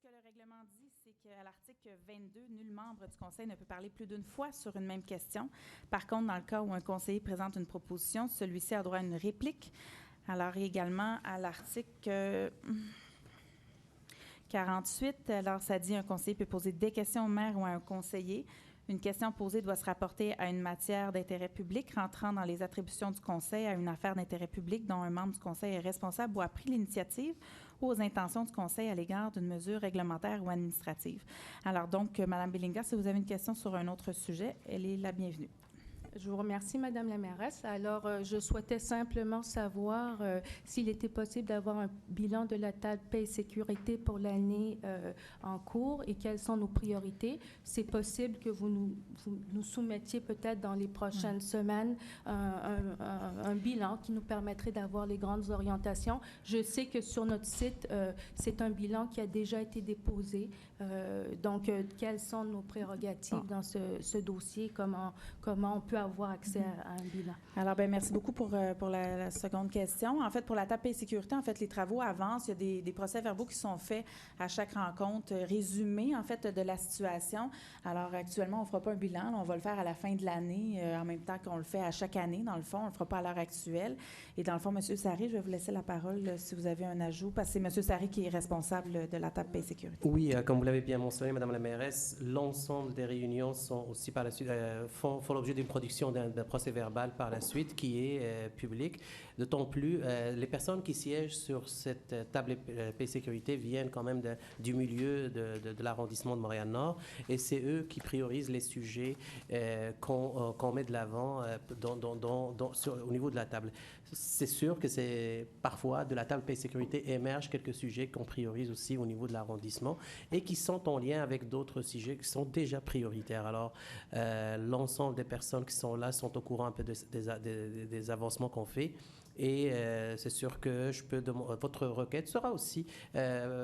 que le règlement dit, c'est qu'à l'article 22, nul membre du conseil ne peut parler plus d'une fois sur une même question. Par contre, dans le cas où un conseiller présente une proposition, celui-ci a droit à une réplique. Alors, également, à l'article 48, alors ça dit un conseiller peut poser des questions au maire ou à un conseiller. Une question posée doit se rapporter à une matière d'intérêt public rentrant dans les attributions du conseil, à une affaire d'intérêt public dont un membre du conseil est responsable ou a pris l'initiative, ou aux intentions du conseil à l'égard d'une mesure réglementaire ou administrative. Alors donc, Mme Bellinga, si vous avez une question sur un autre sujet, elle est la bienvenue. Je vous remercie, Madame la mairesse. Alors, je souhaitais simplement savoir s'il était possible d'avoir un bilan de la table paix et sécurité pour l'année en cours et quelles sont nos priorités. C'est possible que vous nous soumettiez peut-être dans les prochaines semaines un bilan qui nous permettrait d'avoir les grandes orientations. Je sais que sur notre site, c'est un bilan qui a déjà été déposé. Donc, quelles sont nos prérogatives dans ce dossier? Comment on peut avoir accès à un bilan? Alors, bien, merci beaucoup pour la seconde question. En fait, pour la table paix et sécurité, en fait, les travaux avancent. Il y a des procès-verbaux qui sont faits à chaque rencontre, résumés, en fait, de la situation. Alors, actuellement, on ne fera pas un bilan. Là, on va le faire à la fin de l'année, en même temps qu'on le fait à chaque année, dans le fond. On ne le fera pas à l'heure actuelle. Et dans le fond, M. Sarry, je vais vous laisser la parole si vous avez un ajout, parce que c'est M. Sarry qui est responsable de la table paix et sécurité. Oui, comme vous l'avez bien mentionné, Madame la mairesse, l'ensemble des réunions sont aussi par la suite, font l'objet d'une production d'un procès-verbal par la suite qui est public. D'autant plus, les personnes qui siègent sur cette table paix et sécurité viennent quand même du milieu de l'arrondissement de Montréal-Nord et c'est eux qui priorisent les sujets qu'on met de l'avant au niveau de la table. C'est sûr que c'est parfois de la table paix et sécurité émergent quelques sujets qu'on priorise aussi au niveau de l'arrondissement et qui sont en lien avec d'autres sujets qui sont déjà prioritaires. Alors, l'ensemble des personnes qui sont là sont au courant un peu des avancements qu'on fait. Et c'est sûr que votre requête sera aussi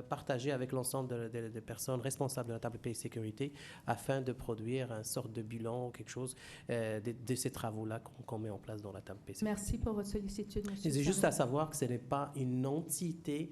partagée avec l'ensemble des personnes responsables de la table paix et sécurité afin de produire une sorte de bilan ou quelque chose de ces travaux-là qu'on met en place dans la table paix et sécurité. Merci pour votre sollicitude, M. C'est juste à savoir que ce n'est pas une entité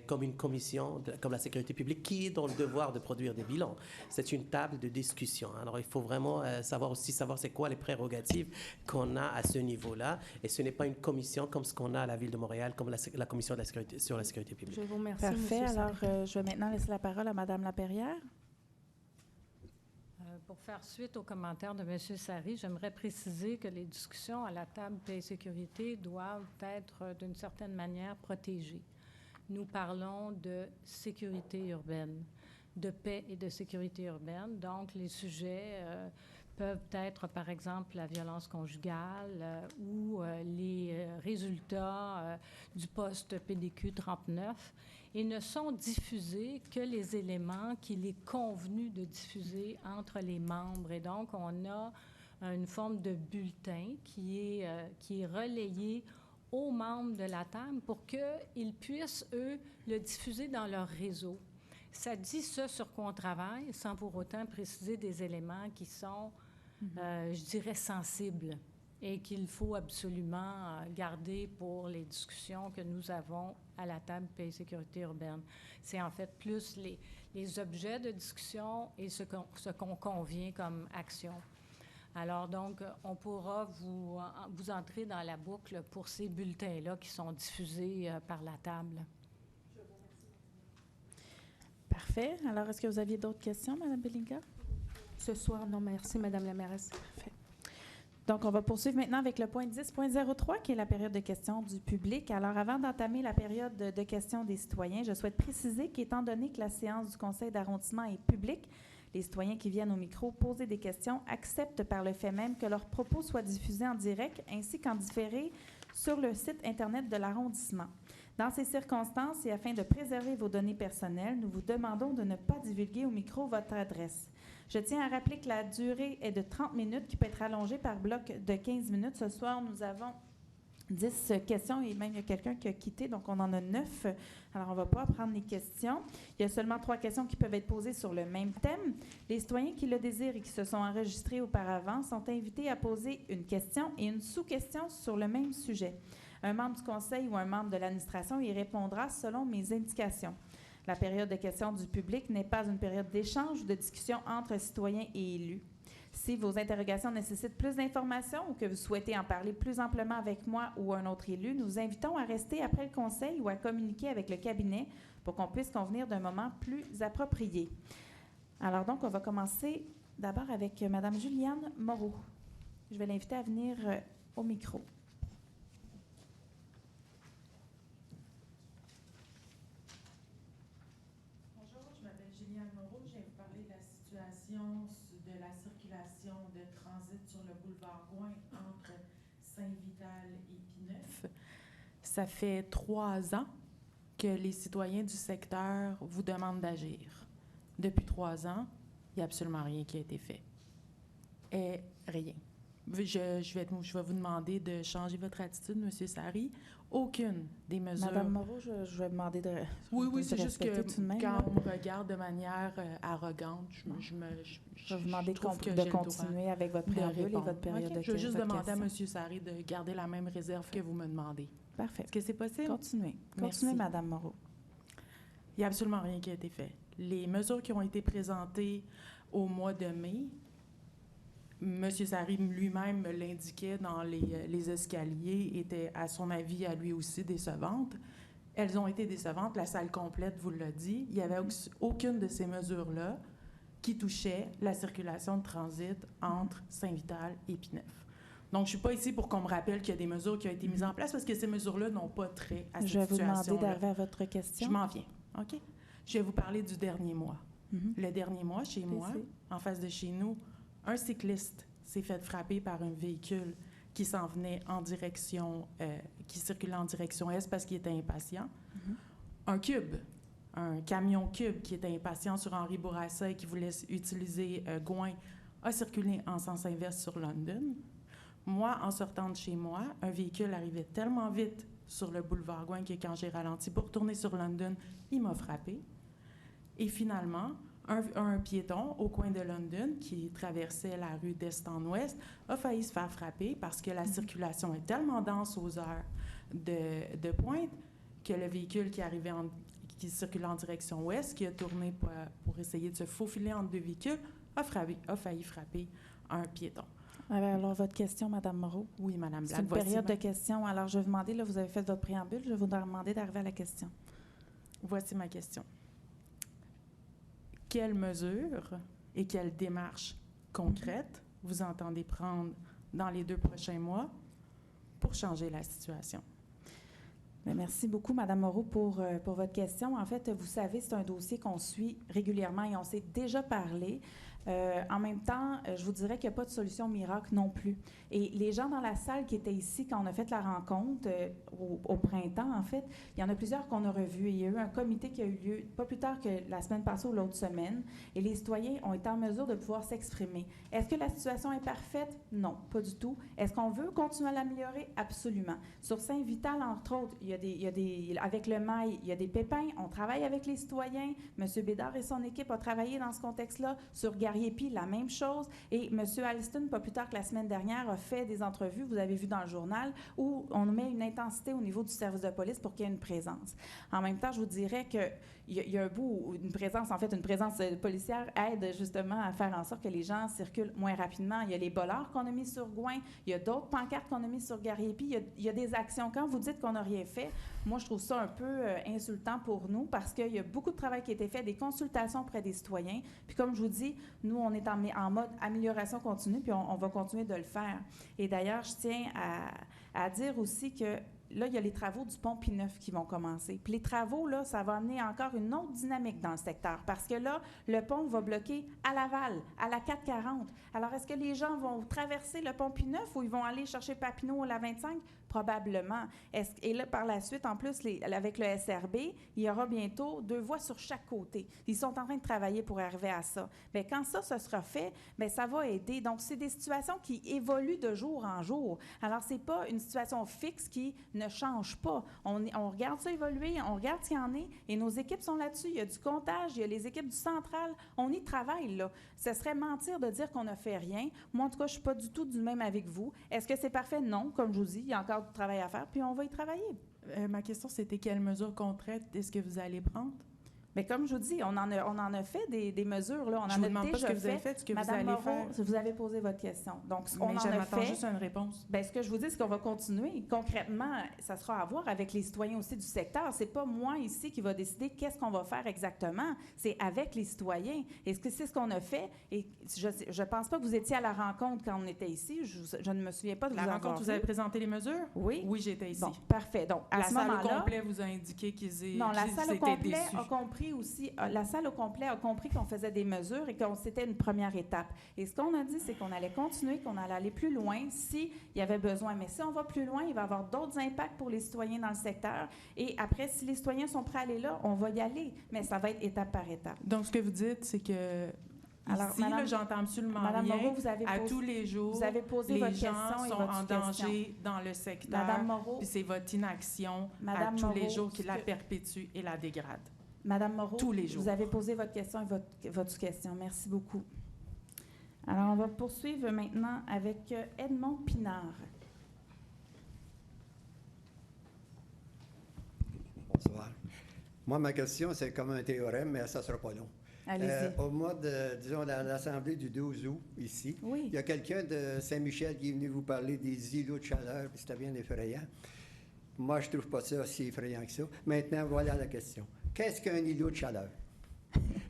comme une commission, comme la sécurité publique, qui est dans le devoir de produire des bilans. C'est une table de discussion. Alors, il faut vraiment savoir c'est quoi les prérogatives qu'on a à ce niveau-là. Et ce n'est pas une commission comme ce qu'on a à la Ville de Montréal, comme la commission de la sécurité, sur la sécurité publique. Je vous remercie, Parfait. M. Alors, je vais maintenant laisser la parole à Mme Laperrière. Pour faire suite aux commentaires de M. Sarry, j'aimerais préciser que les discussions à la table paix et sécurité doivent être d'une certaine manière protégées. Nous parlons de sécurité urbaine, de paix et de sécurité urbaine. Donc, les sujets peuvent être, par exemple, la violence conjugale ou les résultats du poste PDQ 39 et ne sont diffusés que les éléments qu'il est convenu de diffuser entre les membres. Et donc, on a une forme de bulletin qui est relayé aux membres de la table pour qu'ils puissent, eux, le diffuser dans leur réseau. Ça dit ce sur quoi on travaille, sans pour autant préciser des éléments qui sont, je dirais, sensibles et qu'il faut absolument garder pour les discussions que nous avons à la table paix et sécurité urbaine. C'est en fait plus les objets de discussion et ce qu'on convient comme action. Alors, donc, on pourra vous entrer dans la boucle pour ces bulletins-là qui sont diffusés par la table. Parfait. Alors, est-ce que vous aviez d'autres questions, Mme Bellinga? Ce soir, non, merci, Mme la mairesse. Parfait. Donc, on va poursuivre maintenant avec le point 10.03, qui est la période de questions du public. Alors, avant d'entamer la période de questions des citoyens, je souhaite préciser qu'étant donné que la séance du conseil d'arrondissement est publique, les citoyens qui viennent au micro poser des questions acceptent par le fait même que leurs propos soient diffusés en direct ainsi qu'en différé sur le site Internet de l'arrondissement. Dans ces circonstances et afin de préserver vos données personnelles, nous vous demandons de ne pas divulguer au micro votre adresse. Je tiens à rappeler que la durée est de 30 minutes qui peut être allongée par bloc de 15 minutes. Ce soir, nous avons 10 questions et même il y a quelqu'un qui a quitté, donc on en a 9. Alors, on ne va pas prendre les questions. Il y a seulement 3 questions qui peuvent être posées sur le même thème. Les citoyens qui le désirent et qui se sont enregistrés auparavant sont invités à poser une question et une sous-question sur le même sujet. Un membre du conseil ou un membre de l'administration y répondra selon mes indications. La période de questions du public n'est pas une période d'échange ou de discussion entre citoyens et élus. Si vos interrogations nécessitent plus d'informations ou que vous souhaitez en parler plus amplement avec moi ou un autre élu, nous vous invitons à rester après le conseil ou à communiquer avec le cabinet pour qu'on puisse convenir d'un moment plus approprié. Alors donc, on va commencer d'abord avec Mme Juliane Moreau. Je vais l'inviter à venir au micro. Bonjour, je m'appelle Juliane Moreau. Je vais vous parler de la situation de la circulation de transit sur le boulevard Gouin entre Saint-Vital et Pineuf. Ça fait 3 ans que les citoyens du secteur vous demandent d'agir. Depuis 3 ans, il n'y a absolument rien qui a été fait. Et rien. Je vais vous demander de changer votre attitude, M. Sarry. Aucune des mesures... Madame Moreau, je vais demander de Oui, c'est juste que tout de même, quand là. on me regarde de manière arrogante, je vais vous demander trouve que de j'ai le droit continuer avec votre de préambule et répondre. votre période OK, de je veux juste votre demander à question. M. Sarry de garder la même réserve que vous me demandez. Parfait. Est-ce que c'est possible? Continuez. Merci. Continuez, Madame Moreau. Il n'y a absolument rien qui a été fait. Les mesures qui ont été présentées au mois de mai, M. Sarry lui-même me l'indiquait dans les escaliers, étaient, à son avis, à lui aussi décevantes. Elles ont été décevantes. La salle complète vous l'a dit. Il n'y avait aucune de ces mesures-là qui touchait la circulation de transit entre Saint-Vital et Pineuf. Donc, je ne suis pas ici pour qu'on me rappelle qu'il y a des mesures qui ont été mises en place parce que ces mesures-là n'ont pas trait à cette Je vais vous situation-là. demander d'arriver à votre question. Je m'en viens. OK? Je vais vous parler du dernier mois. Mhm. Le dernier mois, chez moi, en face de chez nous, un cycliste s'est fait frapper par un véhicule qui s'en venait en direction, qui circulait en direction est parce qu'il était impatient. Un camion cube qui était impatient sur Henri Bourassa et qui voulait utiliser Gouin, a circulé en sens inverse sur London. Moi, en sortant de chez moi, un véhicule arrivait tellement vite sur le boulevard Gouin que quand j'ai ralenti pour tourner sur London, il m'a frappé. Et finalement, un piéton au coin de London qui traversait la rue d'est en ouest a failli se faire frapper parce que la circulation est tellement dense aux heures de pointe que le véhicule qui circulait en direction ouest, qui a tourné pour essayer de se faufiler entre deux véhicules, a failli frapper un piéton. Alors, votre question, Mme Moreau? Oui, Mme Black. C'est une période de questions. Alors, je vais vous demander, là, vous avez fait votre préambule, je vais vous demander d'arriver à la question. Voici ma question. Quelles mesures et quelles démarches concrètes vous entendez prendre dans les 2 prochains mois pour changer la situation? Bien, merci beaucoup, Mme Moreau, pour votre question. En fait, vous savez, c'est un dossier qu'on suit régulièrement et on s'est déjà parlé. En même temps, je vous dirais qu'il n'y a pas de solution miracle non plus. Et les gens dans la salle qui étaient ici quand on a fait la rencontre au printemps, en fait, il y en a plusieurs qu'on a revus. Il y a eu un comité qui a eu lieu pas plus tard que la semaine passée ou l'autre semaine. Et les citoyens ont été en mesure de pouvoir s'exprimer. Est-ce que la situation est parfaite? Non, pas du tout. Est-ce qu'on veut continuer à l'améliorer? Absolument. Sur Saint-Vital, entre autres, avec le MAI, il y a des pépins. On travaille avec les citoyens. M. Bédard et son équipe ont travaillé dans ce contexte-là. Sur Garriépi, la même chose. Et M. Alston, pas plus tard que la semaine dernière, a fait des entrevues, vous avez vu dans le journal, où on met une intensité au niveau du service de police pour qu'il y ait une présence. En même temps, je vous dirais qu'il y a un bout où une présence policière aide justement à faire en sorte que les gens circulent moins rapidement. Il y a les bollards qu'on a mis sur Gouin, il y a d'autres pancartes qu'on a mis sur Garriépi, il y a des actions. Quand vous dites qu'on n'a rien fait, moi, je trouve ça un peu insultant pour nous parce qu'il y a beaucoup de travail qui a été fait, des consultations auprès des citoyens. Puis comme je vous dis, nous, on est en mode amélioration continue, puis on va continuer de le faire. Et d'ailleurs, je tiens à dire aussi que là, il y a les travaux du pont Pineuf qui vont commencer. Puis les travaux, là, ça va amener encore une autre dynamique dans le secteur parce que là, le pont va bloquer à Laval, à la 440. Alors, est-ce que les gens vont traverser le pont Pineuf ou ils vont aller chercher Papineau à la 25? Probablement. Et là, par la suite, en plus, avec le SRB, il y aura bientôt 2 voies sur chaque côté. Ils sont en train de travailler pour arriver à ça. Bien, quand ça sera fait, bien, ça va aider. Donc, c'est des situations qui évoluent de jour en jour. Alors, c'est pas une situation fixe qui ne change pas. On regarde ça évoluer, on regarde ce qu'il y en est, et nos équipes sont là-dessus. Il y a du comptage, il y a les équipes du central. On y travaille, là. Ce serait mentir de dire qu'on n'a fait rien. Moi, en tout cas, je ne suis pas du tout du même avec vous. Est-ce que c'est parfait? Non. Comme je vous dis, il y a encore du travail à faire, puis on va y travailler. Ma question, c'était quelles mesures concrètes est-ce que vous allez prendre? Mais comme je vous dis, on en a fait des mesures. Là. On Je en vous a demande pas déjà ce que vous avez fait, ce que vous Madame allez Moreau, faire. vous avez posé votre question. Donc, ce qu'on Mais en a j'attends fait... juste une réponse. Bien, ce que je vous dis, c'est qu'on va continuer. Concrètement, ça sera à voir avec les citoyens aussi du secteur. C'est pas moi ici qui va décider qu'est-ce qu'on va faire exactement. C'est avec les citoyens. Et c'est ce qu'on a fait. Et je pense pas que vous étiez à la rencontre quand on était ici. Je ne me souviens pas de vous La avoir rencontre, vous vu. avez présenté les mesures? Oui. Oui, j'étais ici. Bon, parfait. Donc, à La ce salle au moment-là... complet vous a indiqué qu'ils Non, la salle au étaient complet déçus. a compris aussi, la salle au complet a compris qu'on faisait des mesures et que c'était une première étape. Et ce qu'on a dit, c'est qu'on allait continuer, qu'on allait aller plus loin s'il y avait besoin. Mais si on va plus loin, il va y avoir d'autres impacts pour les citoyens dans le secteur. Et après, si les citoyens sont prêts à aller là, on va y aller. Mais ça va être étape par étape. Donc, ce que vous dites, c'est que Alors, ici, Madame- là, j'entends absolument Madame rien. Moreau, vous avez À posé- tous les jours, vous avez posé les votre gens question et sont votre en question. danger dans le secteur. Madame Moreau, Puis c'est votre inaction Madame à tous les Moreau, jours qui ce la que- perpétue et la dégrade. Madame Moreau, Tous les jours. vous avez posé votre question et votre sous-question. Merci beaucoup. Alors, on va poursuivre maintenant avec Edmond Pinard. Bonsoir. Moi, ma question, c'est comme un théorème, mais ça ne sera pas long. Allez-y. Au mois de, disons, l'Assemblée du 12 août, ici, Oui. il y a quelqu'un de Saint-Michel qui est venu vous parler des îlots de chaleur, puis c'était bien effrayant. Moi, je ne trouve pas ça si effrayant que ça. Maintenant, voilà la question. Qu'est-ce qu'un îlot de chaleur?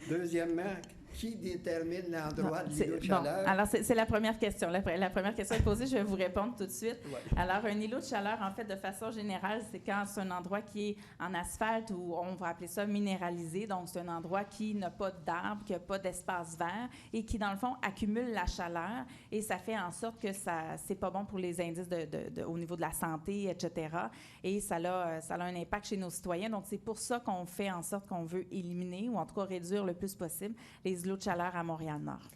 Deuxièmement, qui détermine l'endroit de l'îlot de chaleur? Alors, c'est la première question. La première question est posée, je vais vous répondre tout de suite. Ouais. Alors, un îlot de chaleur, en fait, de façon générale, c'est quand c'est un endroit qui est en asphalte ou on va appeler ça minéralisé. Donc, c'est un endroit qui n'a pas d'arbres, qui n'a pas d'espace vert et qui, dans le fond, accumule la chaleur et ça fait en sorte que c'est pas bon pour les indices au niveau de la santé, etc. Et ça a un impact chez nos citoyens. Donc, c'est pour ça qu'on fait en sorte qu'on veut éliminer ou en tout cas réduire le plus possible les îlots de chaleur à Montréal-Nord.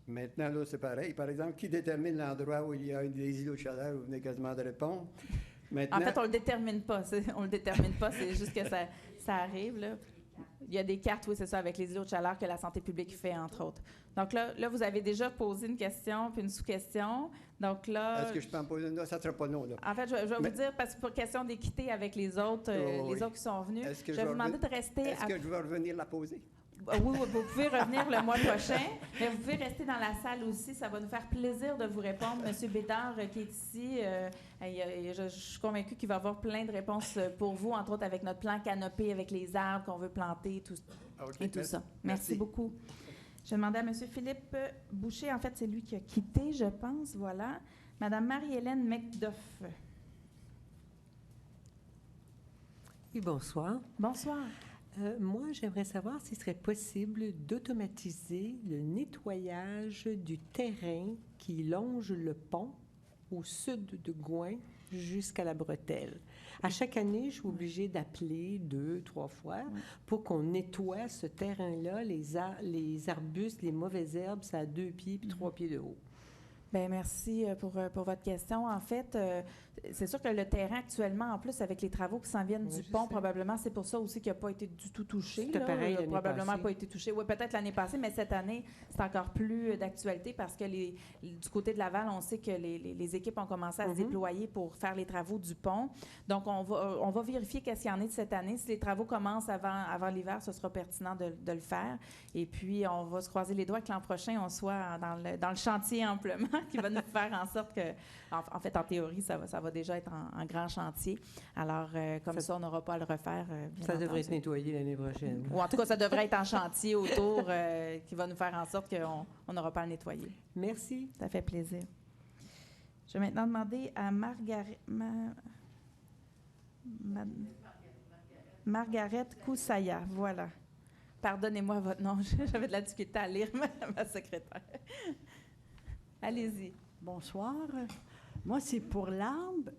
Maintenant, là, c'est pareil. Par exemple, qui détermine l'endroit où il y a des îlots de chaleur? Vous venez quasiment de répondre. Maintenant, En fait, on le détermine pas. On le détermine pas, c'est juste que ça arrive, là. Il y a des cartes, oui, c'est ça, avec les îlots de chaleur que la santé publique fait, entre autres. Donc là, vous avez déjà posé une question puis une sous-question. Donc là... est-ce que je peux en poser une autre? Ça ne sera pas long, là. En fait, je vais vous dire, parce que pour question d'équité avec les autres, Oh, les oui. autres qui sont venus, Est-ce que je vais vous demander de rester... Est-ce que je vais revenir la poser? Oui, vous pouvez revenir le mois prochain, mais vous pouvez rester dans la salle aussi. Ça va nous faire plaisir de vous répondre. Monsieur Bédard, qui est ici, je suis convaincue qu'il va avoir plein de réponses pour vous, entre autres avec notre plan canopé, avec les arbres qu'on veut planter OK, et tout ça. Merci Merci. beaucoup. Je vais demander à Monsieur Philippe Boucher. En fait, c'est lui qui a quitté, je pense. Voilà. Madame Marie-Hélène McDuff. Oui, bonsoir. Bonsoir. Moi, j'aimerais savoir s'il serait possible d'automatiser le nettoyage du terrain qui longe le pont au sud de Gouin jusqu'à la bretelle. À chaque année, je suis obligée d'appeler 2, 3 fois pour qu'on nettoie ce terrain-là, les arbustes, les mauvaises herbes, ça a 2 pieds puis 3 pieds de haut. Bien, merci pour votre question. En fait, c'est sûr que le terrain actuellement, en plus, avec les travaux qui s'en viennent du pont, probablement, c'est pour ça aussi qu'il n'a pas été du tout touché. C'était là. pareil Il n'a l'année probablement passée. pas été touché. Oui, peut-être l'année passée, mais cette année, c'est encore plus d'actualité parce que du côté de Laval, on sait que les équipes ont commencé à se déployer pour faire les travaux du pont. Donc, on va vérifier qu'est-ce qu'il y en est de cette année. Si les travaux commencent avant l'hiver, ce sera pertinent de le faire. Et puis, on va se croiser les doigts que l'an prochain, on soit dans le chantier amplement, qui va nous faire en sorte que, en fait, en théorie, ça va déjà être en grand chantier. Alors, comme ça, on n'aura pas à le refaire. Bien Ça devrait entendu. être nettoyé l'année prochaine. Ou en tout cas, ça devrait être en chantier autour qui va nous faire en sorte qu'on n'aura pas à le nettoyer. Merci. Ça fait plaisir. Je vais maintenant demander à Margaret Koussaya. Voilà. Pardonnez-moi votre nom. J'avais de la difficulté à lire ma secrétaire. Allez-y. Bonsoir. Moi, c'est pour l'arbre.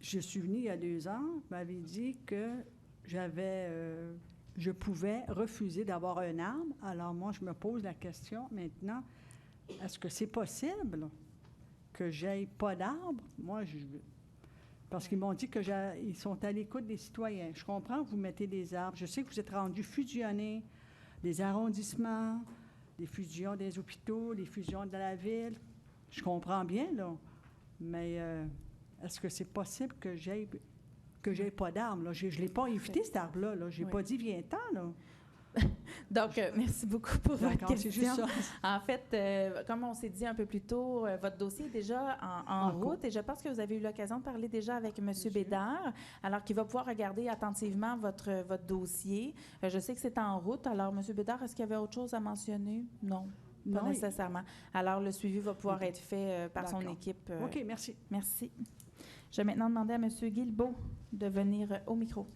Je suis venue il y a 2 ans. Vous m'avez dit que je pouvais refuser d'avoir un arbre. Alors, moi, je me pose la question maintenant, est-ce que c'est possible que j'aie pas d'arbre? Moi, parce qu'ils m'ont dit qu'ils sont à l'écoute des citoyens. Je comprends que vous mettez des arbres. Je sais que vous êtes rendus fusionnés, des arrondissements, des fusions des hôpitaux, des fusions de la ville. Je comprends bien, là. Mais est-ce que c'est possible que j'aie pas d'arbre, là? Je ne l'ai pas évité, cet arbre-là. Là. Je n'ai pas dit viens-t'en, là. Donc, merci beaucoup pour votre D'accord, c'est juste question. ça. En fait, comme on s'est dit un peu plus tôt, votre dossier est déjà en route et je pense que vous avez eu l'occasion de parler déjà avec M. Bédard, alors qu'il va pouvoir regarder attentivement votre dossier. Je sais que c'est en route. Alors, M. Bédard, est-ce qu'il y avait autre chose à mentionner? Non. Pas Non, nécessairement. Alors, le suivi va pouvoir être fait par son D'accord. équipe. OK, merci. Merci. Je vais maintenant demander à M. Guilbeault de venir au micro.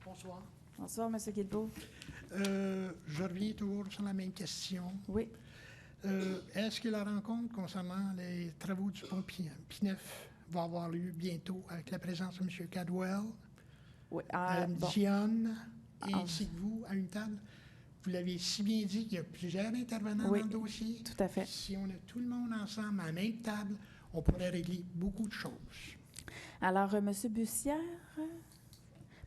Bonsoir. Bonsoir, M. Guilbeault. Je reviens toujours sur la même question. Oui. Est-ce que la rencontre concernant les travaux du pont P9 va avoir lieu bientôt avec la présence de M. Cadwell, Oui. Dionne ainsi que vous à une table? Vous l'avez si bien dit qu'il y a plusieurs intervenants Oui, dans le dossier. Tout à fait. Si on a tout le monde ensemble à la même table, on pourrait régler beaucoup de choses. Alors, M. Bussière,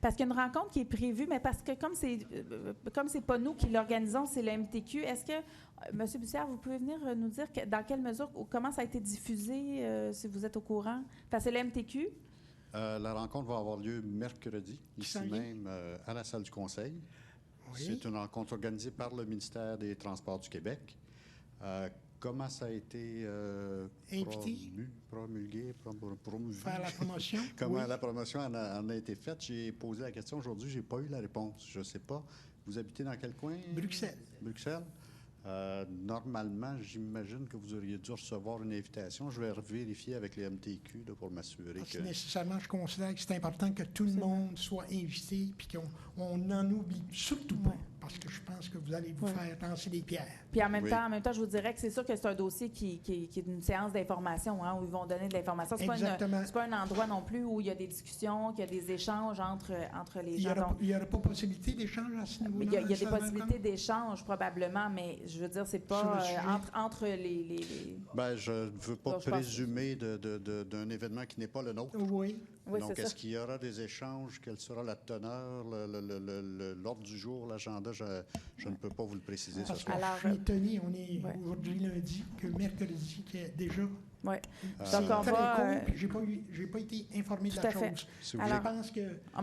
parce qu'il y a une rencontre qui est prévue, mais parce que comme c'est pas nous qui l'organisons, c'est le MTQ, est-ce que, M. Bussière, vous pouvez venir nous dire dans quelle mesure, ou comment ça a été diffusé, si vous êtes au courant? Parce que c'est le MTQ? La rencontre va avoir lieu mercredi, ici Ça vient? même, à la salle du Conseil. Oui. C'est une rencontre organisée par le ministère des Transports du Québec. Comment ça a été Invité? promulgué? Faire la promotion? Comment Oui. la promotion en a été faite? J'ai posé la question aujourd'hui, je n'ai pas eu la réponse. Je ne sais pas. Vous habitez dans quel coin? Bruxelles. Bruxelles. Normalement, j'imagine que vous auriez dû recevoir une invitation. Je vais vérifier avec les MTQ là, pour m'assurer Parce que... que nécessairement, je considère que c'est important que tout le monde soit invité puis qu'on n'en oublie surtout pas. Parce que je pense que vous allez vous faire lancer des pierres. Puis en même temps, je vous dirais que c'est sûr que c'est un dossier qui est une séance d'information, hein, où ils vont donner de l'information. C'est pas un endroit non plus où il y a des discussions, qu'il y a des échanges entre les gens. Il n'y aura pas possibilité d'échange à ce niveau-là? Il y a des possibilités d'échange probablement, mais je veux dire, c'est pas entre les... Bien, je ne veux pas Donc, je pense- présumer d'un événement qui n'est pas le nôtre. Oui. Oui, Donc, c'est est-ce ça. qu'il y aura des échanges? Quelle sera la teneur, l'ordre du jour, l'agenda? Je ne peux pas vous le préciser ce Parce que soir. Alors, je suis étonné, on est aujourd'hui lundi, que mercredi, qui est déjà... Oui. C'est Donc, on très va... court, puis j'ai pas été informé de Tout la à fait. chose. Si vous Alors, Je pense que... on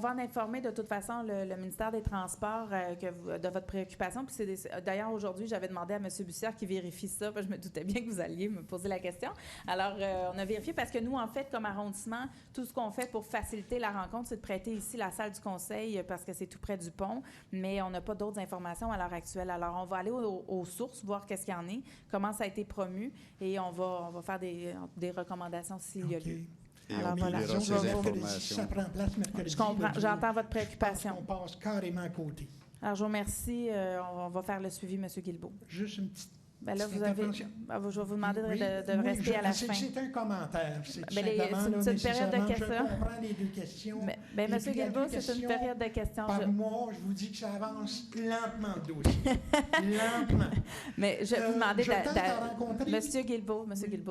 va en informer de toute façon le ministère des Transports de votre préoccupation. Puis d'ailleurs, aujourd'hui, j'avais demandé à M. Bussière qui vérifie ça, parce que je me doutais bien que vous alliez me poser la question. Alors, on a vérifié parce que nous, en fait, comme arrondissement, tout ce qu'on fait pour faciliter la rencontre, c'est de prêter ici la salle du conseil parce que c'est tout près du pont, mais on n'a pas d'autres informations à l'heure actuelle. Alors, on va aller aux sources, voir qu'est-ce qu'il y en est, comment ça a été promu, et on va faire des recommandations s'il y a lieu. Et Alors, on voilà. publiera Je ces vais vous- informations. Ça prend place mercredi. Je comprends, là, j'entends votre On préoccupation. passe carrément à côté. Alors, je vous remercie. On va faire le suivi, M. Guilbeault. Juste une petite... Ben là, petite vous avez... intervention. Je vais vous demander Oui, de oui, rester à la c'est- fin. C'est un commentaire. C'est tout Ben, simplement, c'est une période de nécessairement, questions. Je comprends les deux questions. Ben, Et M. puis, la Guilbeault, deux c'est une questions période de questions. Par mois, je vous dis que ça avance lentement, le dossier. Lentement. Mais je vais vous demander... je tente à rencontrer- Monsieur Guilbeault,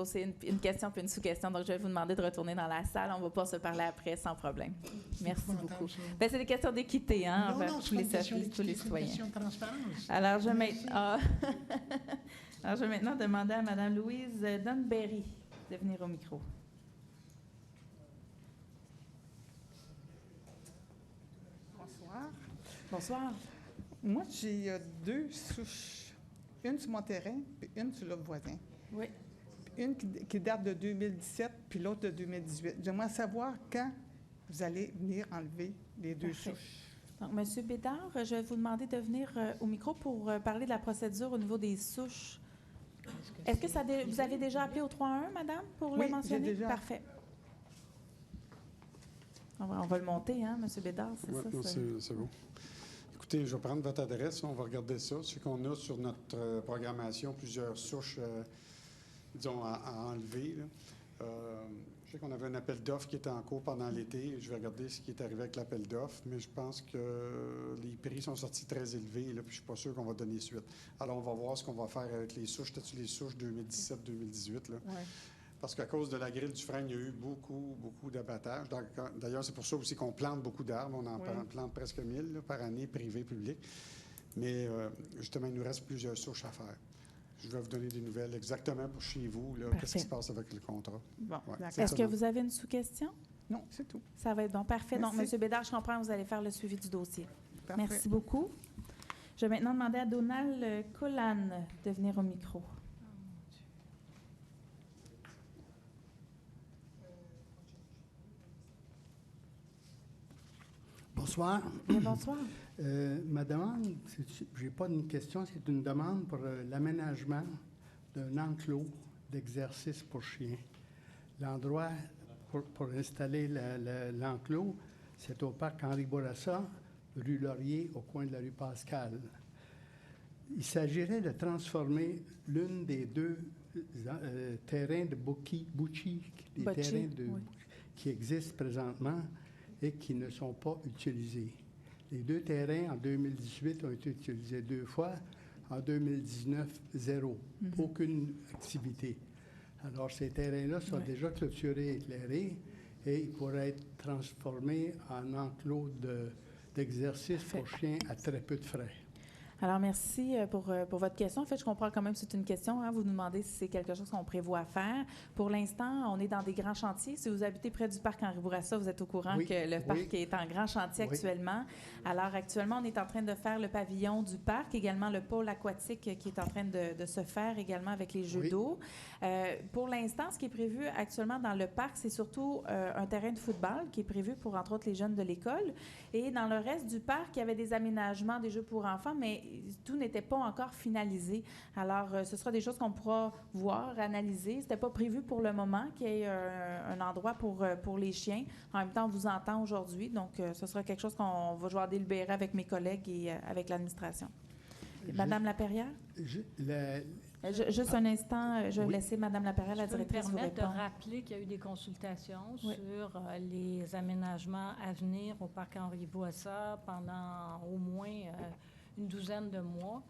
c'est une question puis une sous-question. Donc, je vais vous demander de retourner dans la salle. On va pouvoir se parler après sans problème. Merci épouvantable, beaucoup. ça. Ben, c'est des questions d'équité, hein, Non, envers non, tous c'est pas les une question tous les d'équité, c'est une citoyens. question de transparence. Alors, je Merci. Alors, je vais maintenant demander à Mme Louise Dunberry de venir au micro. Bonsoir. Bonsoir. Moi, j'ai deux souches. Une sur mon terrain, puis une sur l'autre voisin. Oui. Puis une qui date de 2017, puis l'autre de 2018. J'aimerais savoir quand vous allez venir enlever les deux Parfait. souches. Donc, M. Bédard, je vais vous demander de venir au micro pour parler de la procédure au niveau des souches. Est-ce que vous avez déjà appelé au 3-1, madame, pour Oui, le j'ai mentionner? déjà. Parfait. On va le monter, hein, M. Bédard, c'est Ouais, ça? non, c'est bon. Écoutez, je vais prendre votre adresse, on va regarder ça. C'est qu'on a sur notre programmation plusieurs souches, disons, à enlever, là. Je sais qu'on avait un appel d'offres qui était en cours pendant l'été. Je vais regarder ce qui est arrivé avec l'appel d'offres, mais je pense que les prix sont sortis très élevés, là, puis je ne suis pas sûr qu'on va donner suite. Alors, on va voir ce qu'on va faire avec les souches. Peut-être les souches 2017-2018, là. Ouais. Parce qu'à cause de la grille du frein, il y a eu beaucoup d'abattages. D'ailleurs, c'est pour ça aussi qu'on plante beaucoup d'arbres. On en plante presque 1000 là, par année, privé, public. Mais justement, il nous reste plusieurs souches à faire. je vais vous donner des nouvelles exactement pour chez vous, là, Parfait. qu'est-ce qui se passe avec le contrat. Bon, Ouais, d'accord. Est-ce que vous avez une sous-question? Non, c'est tout. Ça va être bon. Parfait. Merci. Donc, M. Bédard, je comprends, vous allez faire le suivi du dossier. Parfait. Merci beaucoup. Je vais maintenant demander à Donald Collan de venir au micro. Bonsoir. Bonsoir. Ma demande, je n'ai pas une question, c'est une demande pour l'aménagement d'un enclos d'exercice pour chiens. L'endroit pour installer l'enclos, c'est au parc Henri Bourassa, rue Laurier, au coin de la rue Pascal. Il s'agirait de transformer l'une des deux terrains de bocce, des terrains qui existent présentement et qui ne sont pas utilisés. Les deux terrains, en 2018, ont été utilisés 2 fois. En 2019, 0. Aucune activité. Alors, ces terrains-là sont déjà clôturés et éclairés et ils pourraient être transformés en enclos d'exercice pour chiens à très peu de frais. Alors, merci pour votre question. En fait, je comprends quand même que c'est une question. Hein. Vous nous demandez si c'est quelque chose qu'on prévoit faire. Pour l'instant, on est dans des grands chantiers. Si vous habitez près du parc Henri Bourassa, vous êtes au courant que le parc est en grand chantier actuellement. Alors, actuellement, on est en train de faire le pavillon du parc, également le pôle aquatique qui est en train de se faire également avec les jeux d'eau. Pour l'instant, ce qui est prévu actuellement dans le parc, c'est surtout un terrain de football qui est prévu pour, entre autres, les jeunes de l'école. Et dans le reste du parc, il y avait des aménagements, des jeux pour enfants, mais tout n'était pas encore finalisé. Alors, ce sera des choses qu'on pourra voir, analyser. Ce n'était pas prévu pour le moment qu'il y ait un endroit pour les chiens. En même temps, on vous entend aujourd'hui, donc ce sera quelque chose qu'on va devoir délibérer avec mes collègues et avec l'administration. Madame Laperrière? Juste un instant, je vais laisser Madame Laperrière, la directrice, vous permettre répondre. de rappeler qu'il y a eu des consultations sur les aménagements à venir au parc Henri Bourassa pendant au moins une douzaine de mois,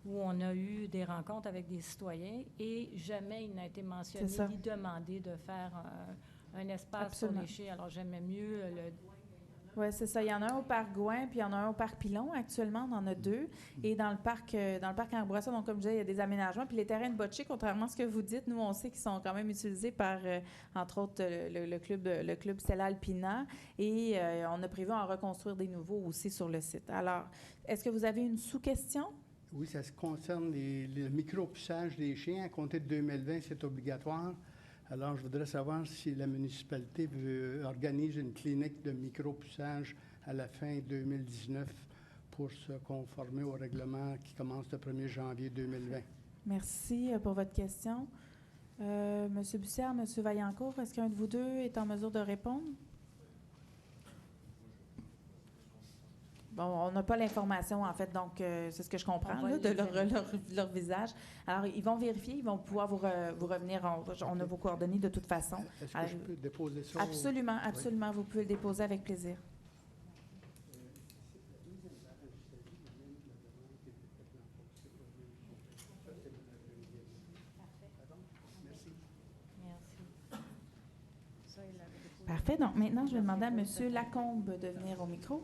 où on a eu des rencontres avec des citoyens et jamais il n'a été mentionné ni demandé de faire un espace pour les chiens. Alors, j'aimais mieux le... Oui, c'est ça. Il y en a un au parc Gouin, puis il y en a un au parc Pilon. Actuellement, on en a 2. Et dans le parc Henri Bourassa, donc comme je disais, il y a des aménagements. Puis les terrains de bocce, contrairement à ce que vous dites, nous, on sait qu'ils sont quand même utilisés par, entre autres, le club Stella Alpina. Et on a prévu en reconstruire des nouveaux aussi sur le site. Alors, est-ce que vous avez une sous-question? Oui, ça se concerne le micro-poussage des chiens. À compter de 2020, c'est obligatoire. Alors, je voudrais savoir si la municipalité organise une clinique de micro-poussage à la fin 2019 pour se conformer au règlement qui commence le 1er janvier 2020. Merci pour votre question. Monsieur Bussière, Monsieur Vaillancourt, est-ce qu'un de vous deux est en mesure de répondre? Bon, on n'a pas l'information, en fait, donc c'est ce que je comprends là, de leur visage. Alors, ils vont vérifier, ils vont pouvoir vous revenir. On a vos coordonnées de toute façon. Est-ce que je peux déposer ça? Absolument, absolument. Vous pouvez le déposer avec plaisir. Parfait. Donc, maintenant, je vais demander à M. Lacombe de venir au micro.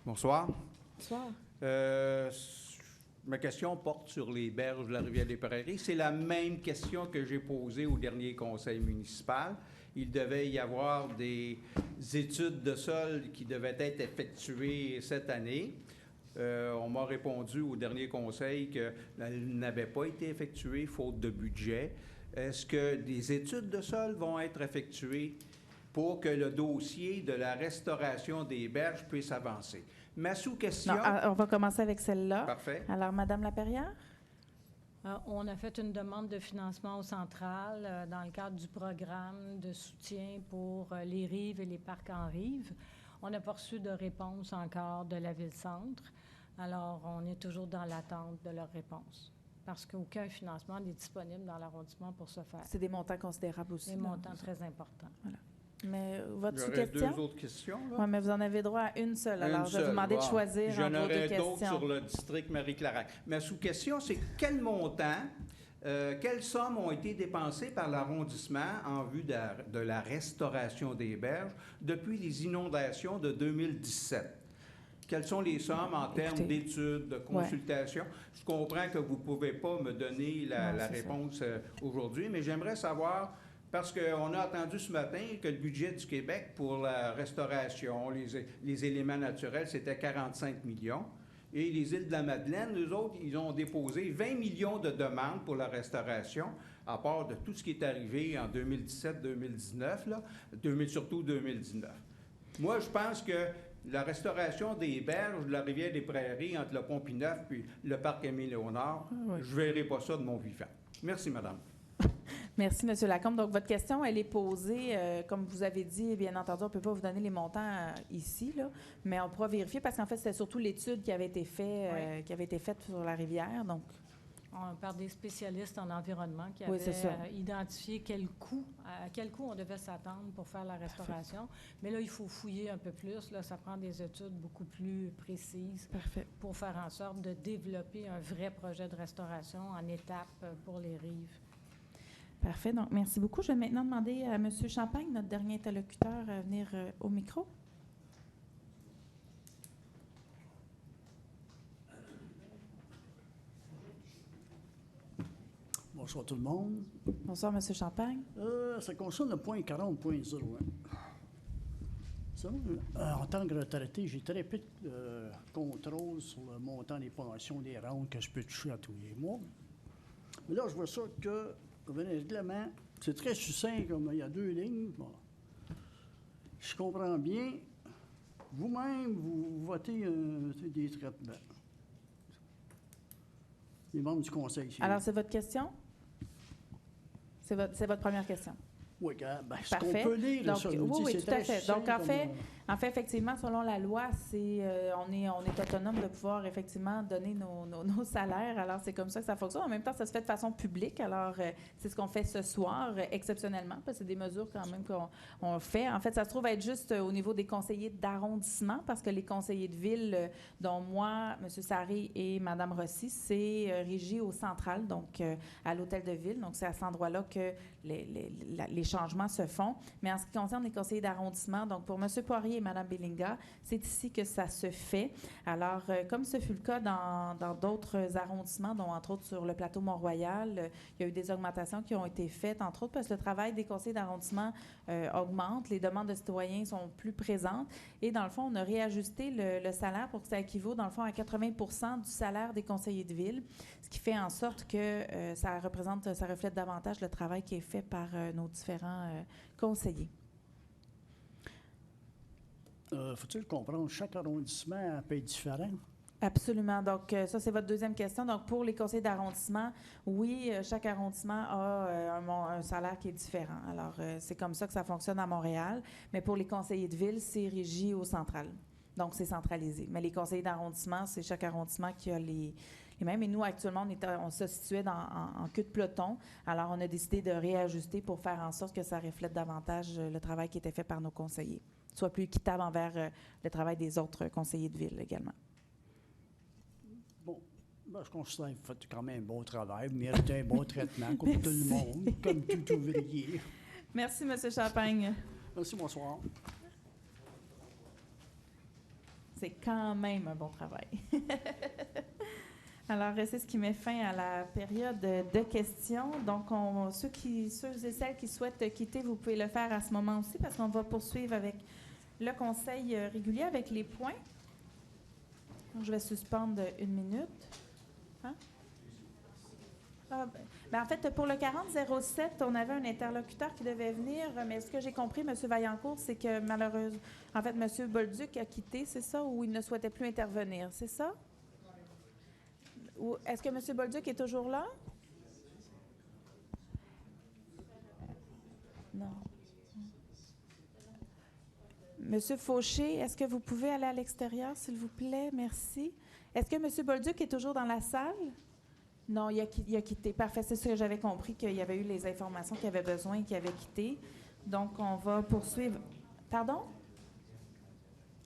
Bonsoir. Bonsoir. Ma question porte sur les berges de la rivière des Prairies. C'est la même question que j'ai posée au dernier conseil municipal. Il devait y avoir des études de sol qui devaient être effectuées cette année. On m'a répondu au dernier conseil qu'elles n'avaient pas été effectuées faute de budget. Est-ce que des études de sol vont être effectuées pour que le dossier de la restauration des berges puisse avancer? Ma sous-question... Non, on va commencer avec celle-là. Parfait. Alors, Madame Laperrière? On a fait une demande de financement au central dans le cadre du programme de soutien pour les rives et les parcs en rive. On n'a pas reçu de réponse encore de la Ville-Centre. Alors, on est toujours dans l'attente de leur réponse parce qu'aucun financement n'est disponible dans l'arrondissement pour ce faire. C'est des montants considérables aussi. Des montants très importants. Voilà. Mais votre J'aurais sous-question? 2 autres questions. Oui, mais vous en avez droit à une seule. Alors, je vais vous demander de choisir J'en entre vos deux aurais d'autres questions. sur le district Marie-Clarac. Ma sous-question, c'est quel montant Quelles sommes ont été dépensées par l'arrondissement en vue de la restauration des berges depuis les inondations de 2017? Quelles sont les sommes en termes d'études, de consultations? Je comprends que vous ne pouvez pas me donner la réponse aujourd'hui, mais j'aimerais savoir, parce qu'on a entendu ce matin que le budget du Québec pour la restauration, les éléments naturels, c'était 45 millions. Et les îles de la Madeleine, eux autres, ils ont déposé 20 millions de demandes pour la restauration, à part de tout ce qui est arrivé en 2017-2019, surtout 2019. Moi, je pense que la restauration des berges de la rivière des Prairies entre le Pont-Pineuf puis le parc Émile-Léonard, je ne verrai pas ça de mon vivant. Merci, madame. Merci, M. Lacombe. Donc, votre question, elle est posée, comme vous avez dit, bien entendu, on ne peut pas vous donner les montants ici, là, mais on pourra vérifier parce qu'en fait, c'était surtout l'étude qui avait été faite sur la rivière. Donc, par des spécialistes en environnement qui avaient identifié à quel coût on devait s'attendre pour faire la restauration. Parfait. Mais là, il faut fouiller un peu plus. Là, ça prend des études beaucoup plus précises pour faire en sorte de développer un vrai projet de restauration en étapes pour les rives. Parfait. Donc, merci beaucoup. Je vais maintenant demander à M. Champagne, notre dernier interlocuteur, à venir au micro. Bonsoir tout le monde. Bonsoir, M. Champagne. Ça concerne le point 40.01. En tant que retraité, j'ai très peu de contrôle sur le montant des pensions, des rentes que je peux toucher à tous les mois. Mais là, je vois ça que le règlement, c'est très succinct, comme il y a 2 lignes. Bon. Je comprends bien. Vous-même, vous votez des traitements. Les membres du conseil. Alors, c'est votre question? C'est votre première question? Oui, ce qu'on peut lire, donc, ça, oui, tout à fait. Donc, en fait, effectivement, selon la loi, on est autonome de pouvoir effectivement donner nos salaires. Alors, c'est comme ça que ça fonctionne. En même temps, ça se fait de façon publique. Alors, c'est ce qu'on fait ce soir, exceptionnellement, parce que c'est des mesures quand même qu'on fait. En fait, ça se trouve être juste au niveau des conseillers d'arrondissement, parce que les conseillers de ville, dont moi, M. Sarré et Mme Rossi, c'est régi au central, donc à l'hôtel de ville. Donc, c'est à cet endroit-là que les changements se font. Mais en ce qui concerne les conseillers d'arrondissement, donc pour M. Poirier et Mme Bellinga, c'est ici que ça se fait. Alors, comme ce fut le cas dans d'autres arrondissements, dont entre autres sur le plateau Mont-Royal, il y a eu des augmentations qui ont été faites, entre autres parce que le travail des conseillers d'arrondissement augmente, les demandes de citoyens sont plus présentes et dans le fond, on a réajusté le salaire pour que ça équivaut dans le fond à 80% du salaire des conseillers de ville, ce qui fait en sorte que ça reflète davantage le travail qui est fait par nos différents conseillers. Faut-il comprendre, chaque arrondissement paye différent? Absolument. Donc, ça, c'est votre deuxième question. Donc, pour les conseillers d'arrondissement, oui, chaque arrondissement a un salaire qui est différent. Alors, c'est comme ça que ça fonctionne à Montréal. Mais pour les conseillers de ville, c'est régi au central. Donc, c'est centralisé. Mais les conseillers d'arrondissement, c'est chaque arrondissement qui a les mêmes. Et nous, actuellement, on se situait en queue de peloton. Alors, on a décidé de réajuster pour faire en sorte que ça reflète davantage le travail qui était fait par nos conseillers, soit plus équitable envers le travail des autres conseillers de ville également. Bon, je considère que vous faites quand même un bon travail, vous méritez un bon traitement, comme tout le monde, comme tout ouvrier. Merci, M. Champagne. Merci, bonsoir. C'est quand même un bon travail. Alors, c'est ce qui met fin à la période de questions. Donc, ceux et celles qui souhaitent quitter, vous pouvez le faire à ce moment aussi, parce qu'on va poursuivre avec le conseil régulier, avec les points. Donc, je vais suspendre 1 minute. Hein? En fait, pour le 4007, on avait un interlocuteur qui devait venir, mais ce que j'ai compris, M. Vaillancourt, c'est que malheureusement, en fait, M. Bolduc a quitté, c'est ça, ou il ne souhaitait plus intervenir, c'est ça? Est-ce que M. Bolduc est toujours là? Non. M. Fauché, est-ce que vous pouvez aller à l'extérieur, s'il vous plaît? Merci. Est-ce que M. Bolduc est toujours dans la salle? Non, il a quitté. Parfait, c'est ce que j'avais compris, qu'il y avait eu les informations qu'il avait besoin et qu'il avait quitté. Donc, on va poursuivre. Pardon?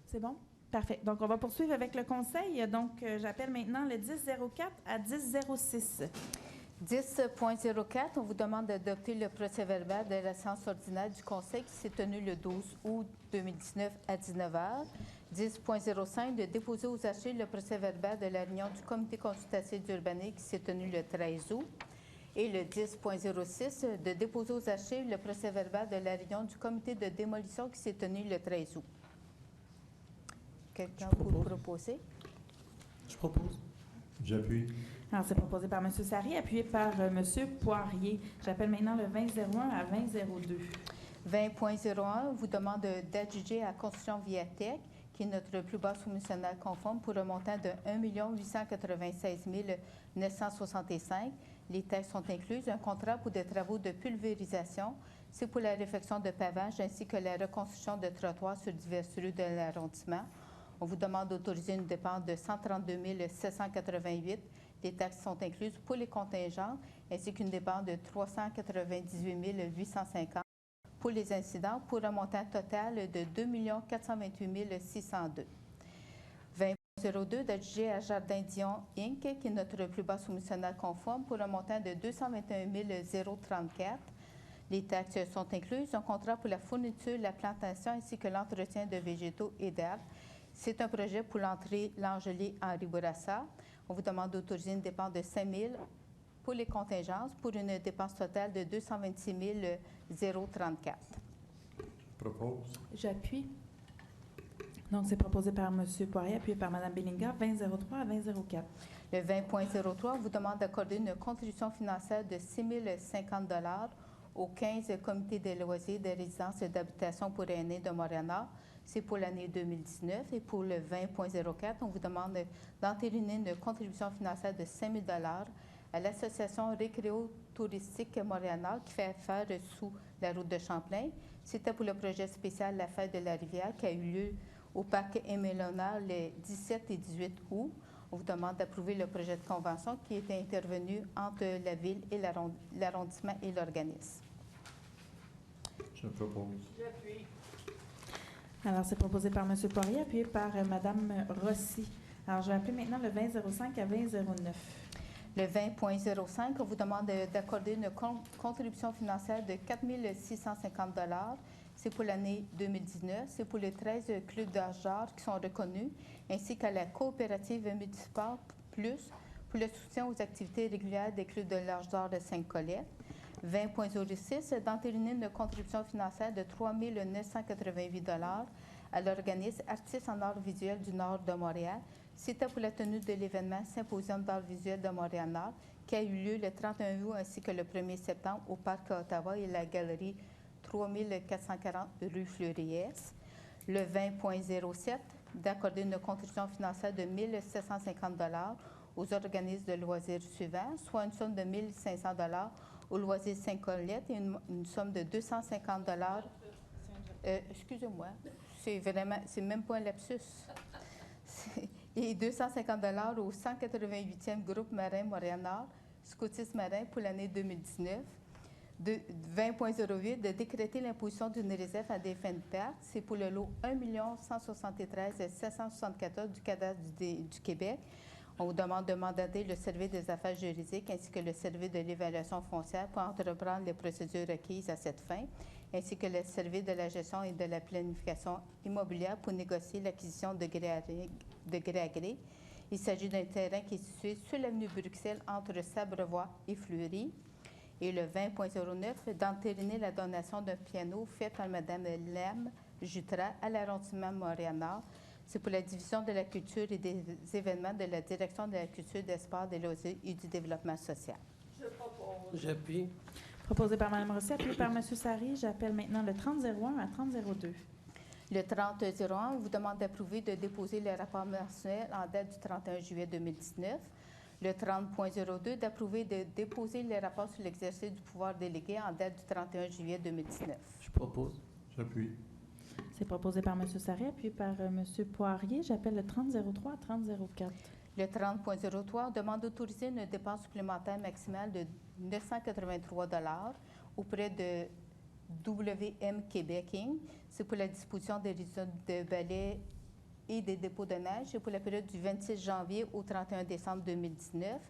C'est bon? Parfait. Donc, on va poursuivre avec le conseil. Donc, j'appelle maintenant le 1004 à 1006. 10.04, on vous demande d'adopter le procès-verbal de la séance ordinaire du Conseil qui s'est tenue le 12 août 2019 à 19 h. 10.05, de déposer aux archives le procès-verbal de la réunion du Comité consultatif d'urbanisme qui s'est tenue le 13 août. Et le 10.06, de déposer aux archives le procès-verbal de la réunion du Comité de démolition qui s'est tenue le 13 août. Quelqu'un pour le proposer? Je propose. J'appuie. Alors, c'est proposé par M. Sari, appuyé par M. Poirier. J'appelle maintenant le 2001 à 2002. 20.01 vous demande d'adjuger à Construction Viatec, qui est notre plus bas soumissionnaire conforme, pour un montant de 1 896 965. Les taxes sont incluses. Un contrat pour des travaux de pulvérisation. C'est pour la réfection de pavage ainsi que la reconstruction de trottoirs sur diverses rues de l'arrondissement. On vous demande d'autoriser une dépense de 132 788. Les taxes sont incluses pour les contingents, ainsi qu'une dépense de 398 850 pour les incidents, pour un montant total de 2 428 602. 20.02, d'adjuger à Jardin Dion Inc., qui est notre plus bas soumissionnaire conforme, pour un montant de 221 034. Les taxes sont incluses. Un contrat pour la fourniture, la plantation ainsi que l'entretien de végétaux et d'arbres. C'est un projet pour l'entrée L'Angelier-Henri Bourassa. On vous demande d'autoriser une dépense de 5 000 pour les contingences, pour une dépense totale de 226 034. Propose. J'appuie. Donc, c'est proposé par M. Poirier, appuyé par Mme Bellinga, 2003 à 2004. Le 20.03, on vous demande d'accorder une contribution financière de 6 050 aux 15 comités de loisirs, de résidence et d'habitation pour aînés de Montréal-Nord. C'est pour l'année 2019. Et pour le 20.04, on vous demande d'entériner une contribution financière de 5 000 à l'Association récréo-touristique Montréal-Nord qui fait affaire sous la route de Champlain. C'était pour le projet spécial La Fête de la Rivière qui a eu lieu au parc Émile-Léonard les 17 et 18 août. On vous demande d'approuver le projet de convention qui était intervenu entre la Ville et l'arrondissement et l'organisme. Je propose. J'appuie. Alors, c'est proposé par M. Poirier, appuyé par Mme Rossi. Alors, je vais appeler maintenant le 2005 à 2009. Le 20.05, on vous demande d'accorder une contribution financière de 4 650 $. C'est pour l'année 2019. C'est pour les 13 clubs d'âge d'or qui sont reconnus, ainsi qu'à la coopérative Multisport Plus pour le soutien aux activités régulières des clubs de l'âge d'or de Sainte-Colette. 20.06, d'entériner une contribution financière de 3 988 $ à l'organisme Artistes en art visuel du Nord de Montréal. C'était pour la tenue de l'événement Symposium d'art visuel de Montréal-Nord qui a eu lieu le 31 août ainsi que le 1er septembre au Parc Ottawa et la galerie 3440 rue Fleury-Est. Le 20.07, d'accorder une contribution financière de 1 750 $ aux organismes de loisirs suivants, soit une somme de 1 500 $ au loisir Sainte-Colette et une somme de 250 $. Excusez-moi, c'est même pas un lapsus. Et 250 $ au 188e groupe marin Montréal-Nord, Scoutisme marin pour l'année 2019. 20.08, de décréter l'imposition d'une réserve à des fins de perte. C'est pour le lot 1 173 774 du cadastre du Québec. On vous demande de mandater le service des affaires juridiques ainsi que le service de l'évaluation foncière pour entreprendre les procédures requises à cette fin, ainsi que le service de la gestion et de la planification immobilière pour négocier l'acquisition de gré à gré. Il s'agit d'un terrain qui est situé sur l'avenue Bruxelles entre Sabrevois et Fleury. Et le 20.09, d'entériner la donation d'un piano fait par Mme Lem Jutras à l'arrondissement Montréal-Nord. C'est pour la division de la culture et des événements de la Direction de la culture, des sports, des loisirs et du développement social. Je propose. J'appuie. Proposé par Mme Rossi, appuyé par M. Sari. J'appelle maintenant le 3001 à 3002. Le 3001, on vous demande d'approuver de déposer le rapport mensuel en date du 31 juillet 2019. Le 30.02, d'approuver de déposer le rapport sur l'exercice du pouvoir délégué en date du 31 juillet 2019. Je propose. J'appuie. C'est proposé par M. Sarré, appuyé par M. Poirier. J'appelle le 3003 à 3004. Le 30.03 demande d'autoriser une dépense supplémentaire maximale de 983 $ auprès de WM Québec Inc. C'est pour la disposition des réseaux de balais et des dépôts de neige. C'est pour la période du 26 janvier au 31 décembre 2019.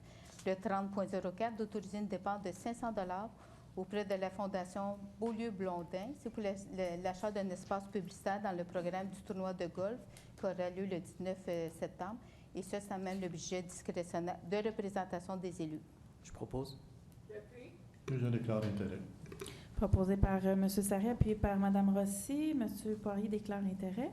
Le 30.04, d'autoriser une dépense de 500 $ auprès de la Fondation Beaulieu-Blondin. C'est pour l'achat d'un espace publicitaire dans le programme du tournoi de golf qui aura lieu le 19 septembre. Et ça, ça amène le budget discrétionnaire de représentation des élus. Je propose. Que je déclare intérêt. Proposé par M. Sarré, appuyé par Mme Rossi. M. Poirier déclare intérêt.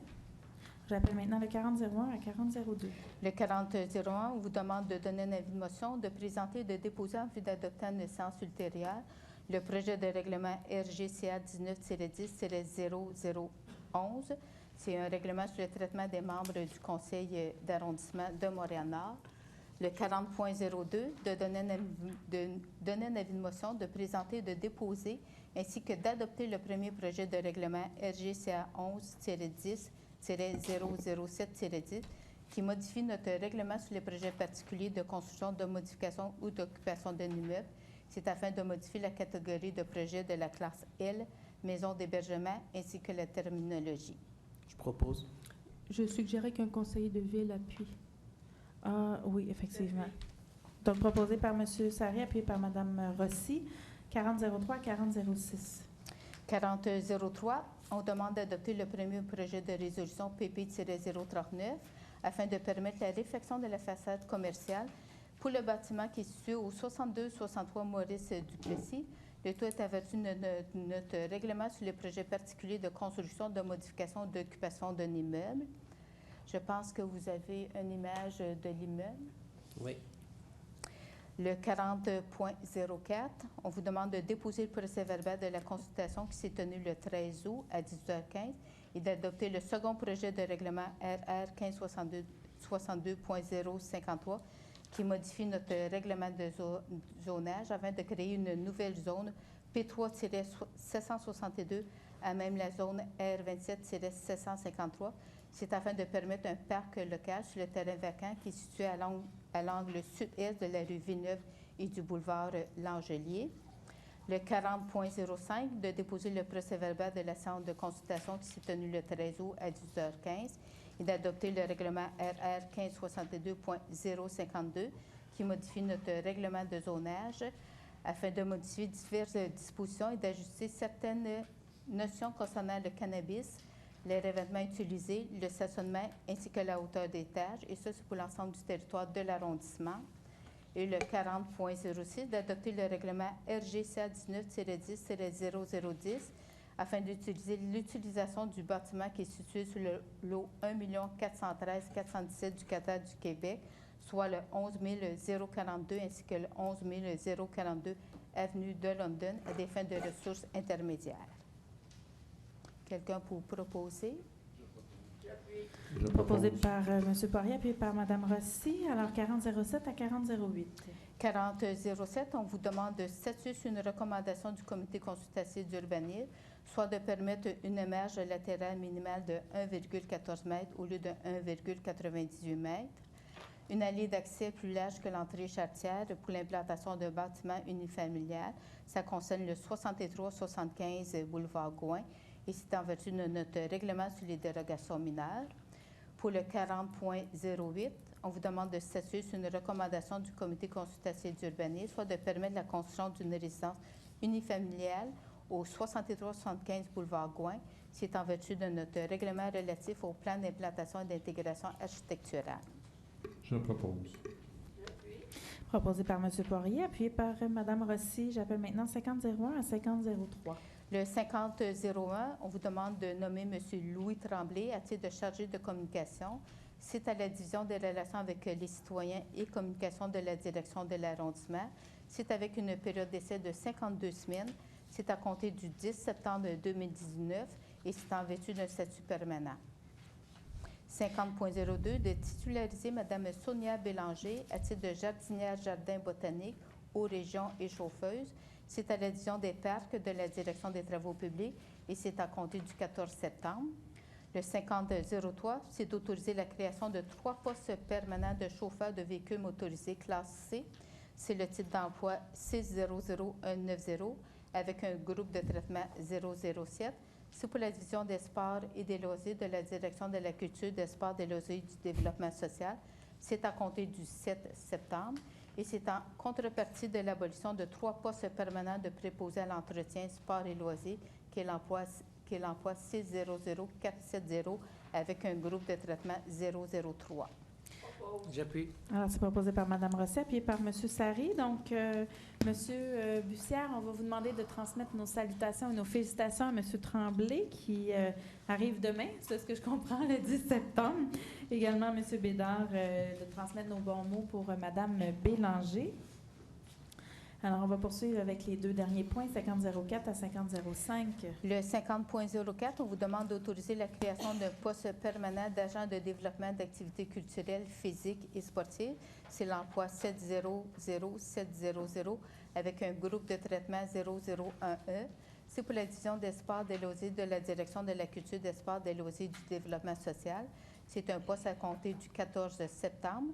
J'appelle maintenant le 4001 à 4002. Le 4001, on vous demande de donner un avis de motion, de présenter et de déposer en vue d'adopter à une séance ultérieure le projet de règlement RGCA 19-10-0011. C'est un règlement sur le traitement des membres du conseil d'arrondissement de Montréal-Nord. Le 40.02, de donner un avis de motion, de présenter et de déposer, ainsi que d'adopter le premier projet de règlement RGCA 11-10-007-10, qui modifie notre règlement sur les projets particuliers de construction, de modification ou d'occupation d'un immeuble. C'est afin de modifier la catégorie de projets de la classe L, maison d'hébergement, ainsi que la terminologie. Je propose. Je suggérais qu'un conseiller de ville appuie. Ah oui, effectivement. Donc, proposé par M. Sarré, appuyé par Mme Rossi, 4003 à 4006. 4003, on demande d'adopter le premier projet de résolution PP-039 afin de permettre la réfection de la façade commerciale pour le bâtiment qui est situé au 62-63 Maurice Duplessis. Le tout est averti de notre règlement sur les projets particuliers de construction, de modification ou d'occupation d'un immeuble. Je pense que vous avez une image de l'immeuble. Oui. Le 40.04, on vous demande de déposer le procès-verbal de la consultation qui s'est tenue le 13 août à 18h15 et d'adopter le second projet de règlement RR 1562.053 qui modifie notre règlement de zonage afin de créer une nouvelle zone P3-762 à même la zone R27-753. C'est afin de permettre un parc local sur le terrain vacant qui est situé à l'angle sud-est de la rue Villeneuve et du boulevard L'Angelier. Le 40.05, de déposer le procès-verbal de la séance de consultation qui s'est tenue le 13 août à 10h15 et d'adopter le règlement RR 1562.052 qui modifie notre règlement de zonage afin de modifier diverses dispositions et d'ajuster certaines notions concernant le cannabis, les revêtements utilisés, le stationnement ainsi que la hauteur d'étage, et ça, c'est pour l'ensemble du territoire de l'arrondissement. Et le 40.06, d'adopter le règlement RGCA 19-10-0010 afin d'utiliser l'utilisation du bâtiment qui est situé sur le lot 1 413 417 du Qatar du Québec, soit le 11 042 ainsi que le 11 042 avenue de London à des fins de ressources intermédiaires. Quelqu'un pour proposer? Proposé par M. Poirier, appuyé par Mme Rossi. Alors, 4007 à 4008. 4007, on vous demande de statuer sur une recommandation du comité consultatif d'urbanisme, soit de permettre une marge latérale minimale de 1,14 m au lieu de 1,98 m, une allée d'accès plus large que l'entrée charretière pour l'implantation de bâtiments unifamiliales. Ça concerne le 63-75 boulevard Gouin et c'est en vertu de notre règlement sur les dérogations mineures. Pour le 40.08, on vous demande de statuer sur une recommandation du comité consultatif d'urbanisme, soit de permettre la construction d'une résidence unifamiliale au 63-75 boulevard Gouin. C'est en vertu de notre règlement relatif au plan d'implantation et d'intégration architecturale. Je propose. Proposé par M. Poirier, appuyé par Mme Rossi. J'appelle maintenant 5001 à 5003. Le 5001, on vous demande de nommer M. Louis Tremblay à titre de chargé de communication. C'est à la division des relations avec les citoyens et communication de la direction de l'arrondissement. C'est avec une période d'essai de 52 semaines. C'est à compter du 10 septembre 2019 et c'est en vertu d'un statut permanent. 50.02, de titulariser Mme Sonia Bélanger à titre de jardinière jardin botanique aux régions et chauffeuse. C'est à la division des parcs de la direction des travaux publics et c'est à compter du 14 septembre. Le 50.03, c'est d'autoriser la création de 3 postes permanents de chauffeurs de véhicules motorisés classe C. C'est le titre d'emploi 600190 avec un groupe de traitement 007. C'est pour la division des sports et des loisirs de la direction de la culture, des sports, des loisirs et du développement social. C'est à compter du 7 septembre. et c'est en contrepartie de l'abolition de 3 postes permanents de préposés à l'entretien, sport et loisirs, qui est l'emploi 600470 avec un groupe de traitement 003. J'appuie. Alors, c'est proposé par Mme Rosset puis par M. Sari. Donc, M. Bussière, on va vous demander de transmettre nos salutations et nos félicitations à M. Tremblay, qui arrive demain, c'est ce que je comprends, le 10 septembre. Également, M. Bédard, de transmettre nos bons mots pour Mme Bélanger. Alors, on va poursuivre avec les 2 derniers points, 5004 à 5005. Le 50.04, on vous demande d'autoriser la création d'un poste permanent d'agent de développement d'activités culturelles, physiques et sportives. C'est l'emploi 700700 avec un groupe de traitement 001E. C'est pour la division des sports, des loisirs de la Direction de la culture, des sports, des loisirs et du développement social. C'est un poste à compter du 14 septembre.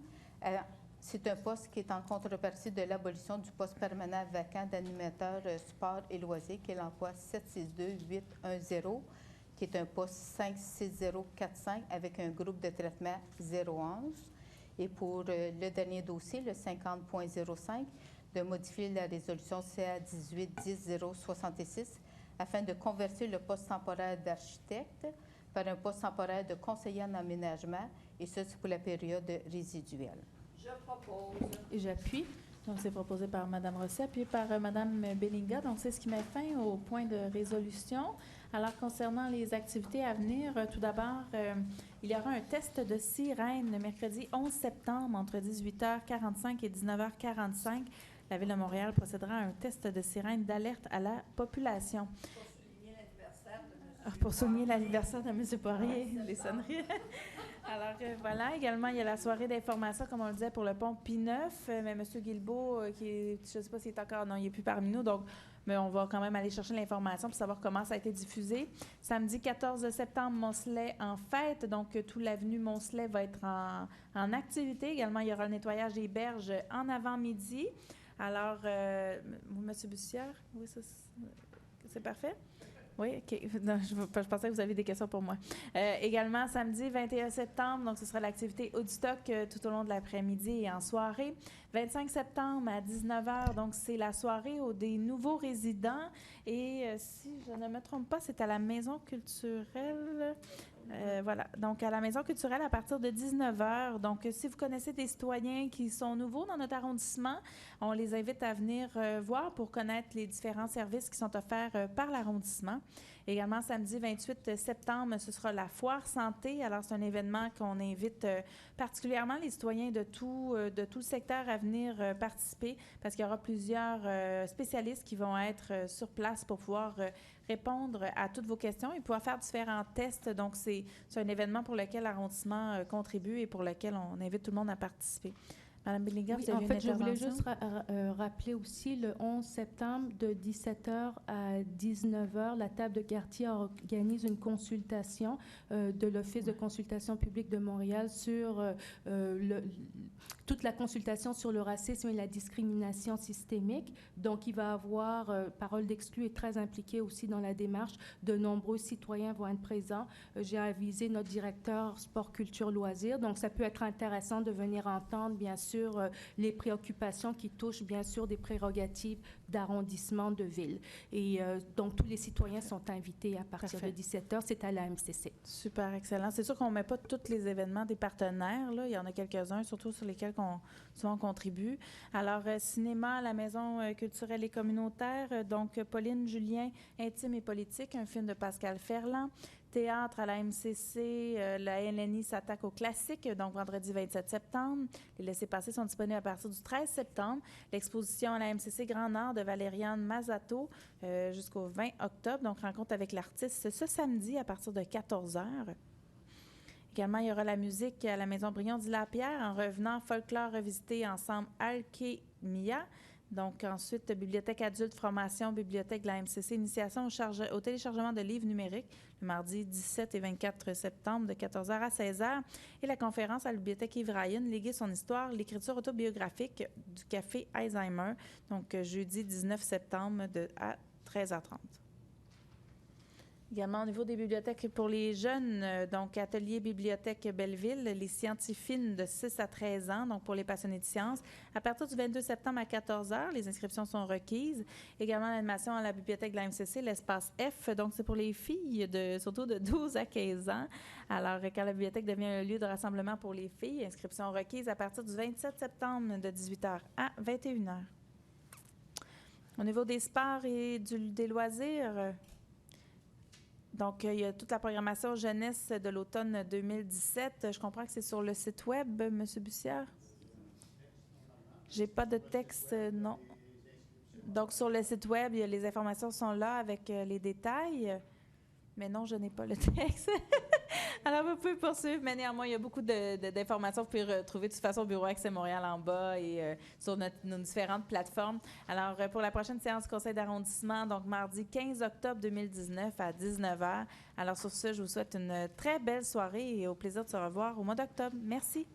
C'est un poste qui est en contrepartie de l'abolition du poste permanent vacant d'animateur sport et loisirs, qui est l'emploi 762810, qui est un poste 56045 avec un groupe de traitement 011. Et pour le dernier dossier, le 50.05, de modifier la résolution CA 18-10-066 afin de convertir le poste temporaire d'architecte par un poste temporaire de conseiller en aménagement, et ça, c'est pour la période résiduelle. Je propose. Et j'appuie. Donc, c'est proposé par Mme Rosset, puis par Mme Bellinga. Donc, c'est ce qui met fin au point de résolution. Alors, concernant les activités à venir, tout d'abord, il y aura un test de sirène le mercredi 11 septembre entre 18h45 et 19h45. La Ville de Montréal procédera à un test de sirène d'alerte à la population. Pour souligner l'anniversaire de M. Poirier, les sonneries. Alors, voilà. Également, il y a la soirée d'information, comme on le disait, pour le pont P9. Mais M. Guilbeault, je ne sais pas s'il est encore... Non, il n'est plus parmi nous. Donc, mais on va quand même aller chercher l'information pour savoir comment ça a été diffusé. Samedi 14 septembre, Moncelet en fête. Donc, toute l'avenue Moncelet va être en activité. Également, il y aura le nettoyage des berges en avant-midi. Alors, M. Bussière, oui, ça, c'est parfait? Oui, OK. Non, je pensais que vous aviez des questions pour moi. Également, samedi 21 septembre, donc ce sera l'activité Woodstock tout au long de l'après-midi et en soirée. 25 septembre à 19h, donc c'est la soirée des nouveaux résidents. Et si je ne me trompe pas, c'est à la Maison culturelle. Voilà. Donc, à la Maison culturelle à partir de 19h. Donc, si vous connaissez des citoyens qui sont nouveaux dans notre arrondissement, on les invite à venir voir pour connaître les différents services qui sont offerts par l'arrondissement. Également, samedi 28 septembre, ce sera la Foire Santé. Alors, c'est un événement qu'on invite particulièrement les citoyens de tout le secteur à venir participer parce qu'il y aura plusieurs spécialistes qui vont être sur place pour pouvoir répondre à toutes vos questions et pouvoir faire différents tests. Donc, c'est un événement pour lequel l'arrondissement contribue et pour lequel on invite tout le monde à participer. Madame Bellinga, vous avez une intervention? Je voulais juste rappeler aussi, le 11 septembre, de 17h à 19h, la table de quartier organise une consultation de l'Office de consultation publique de Montréal sur toute la consultation sur le racisme et la discrimination systémique. Donc, il va avoir, Parole d'Exclus est très impliqué aussi dans la démarche. De nombreux citoyens vont être présents. J'ai avisé notre directeur sport, culture, loisirs. Donc, ça peut être intéressant de venir entendre, bien sûr, les préoccupations qui touchent, bien sûr, des prérogatives d'arrondissement de ville. Et donc, tous les citoyens sont invités à partir de 17h. C'est à la MCC. Super, excellent. C'est sûr qu'on ne met pas tous les événements des partenaires, là. Il y en a quelques-uns, surtout sur lesquels souvent on contribue. Alors, cinéma à la Maison culturelle et communautaire, donc Pauline Julien, Intime et politique, un film de Pascal Ferland. Théâtre à la MCC, la LNI s'attaque au classique, donc vendredi 27 septembre. Les laissez-passer sont disponibles à partir du 13 septembre. L'exposition à la MCC Grand Nord de Valériane Mazato jusqu'au 20 octobre, donc rencontre avec l'artiste ce samedi à partir de 14h. Également, il y aura la musique à la Maison Brillon d'Île-à-Pierre en revenant folklore revisité ensemble Alchémia. Donc, ensuite, bibliothèque adulte, formation, bibliothèque de la MCC, initiation au téléchargement de livres numériques, le mardi 17 et 24 septembre de 14h à 16h. Et la conférence à la bibliothèque Yves Ryan, Léguer son histoire, l'écriture autobiographique du Café Alzheimer, donc jeudi 19 septembre à 13h30. Également au niveau des bibliothèques pour les jeunes, donc Atelier Bibliothèque Belleville, les scientifiques de 6 à 13 ans, donc pour les passionnés de sciences. À partir du 22 septembre à 14 h, les inscriptions sont requises. Également l'animation à la bibliothèque de la MCC, l'espace F, donc c'est pour les filles surtout de 12 à 15 ans. Alors, quand la bibliothèque devient un lieu de rassemblement pour les filles, inscription requise à partir du 27 septembre de 18 h à 21 h. Au niveau des sports et des loisirs, donc, il y a toute la programmation jeunesse de l'automne 2017. Je comprends que c'est sur le site web, M. Bussière? J'ai pas de texte, non. Donc, sur le site web, les informations sont là avec les détails. Mais non, je n'ai pas le texte. Alors, vous pouvez poursuivre, mais néanmoins, il y a beaucoup d'informations. Vous pouvez retrouver de toute façon au Bureau Accès Montréal en bas et sur nos différentes plateformes. Alors, pour la prochaine séance du Conseil d'arrondissement, donc mardi 15 octobre 2019 à 19 h. Alors, sur ce, je vous souhaite une très belle soirée et au plaisir de se revoir au mois d'octobre. Merci.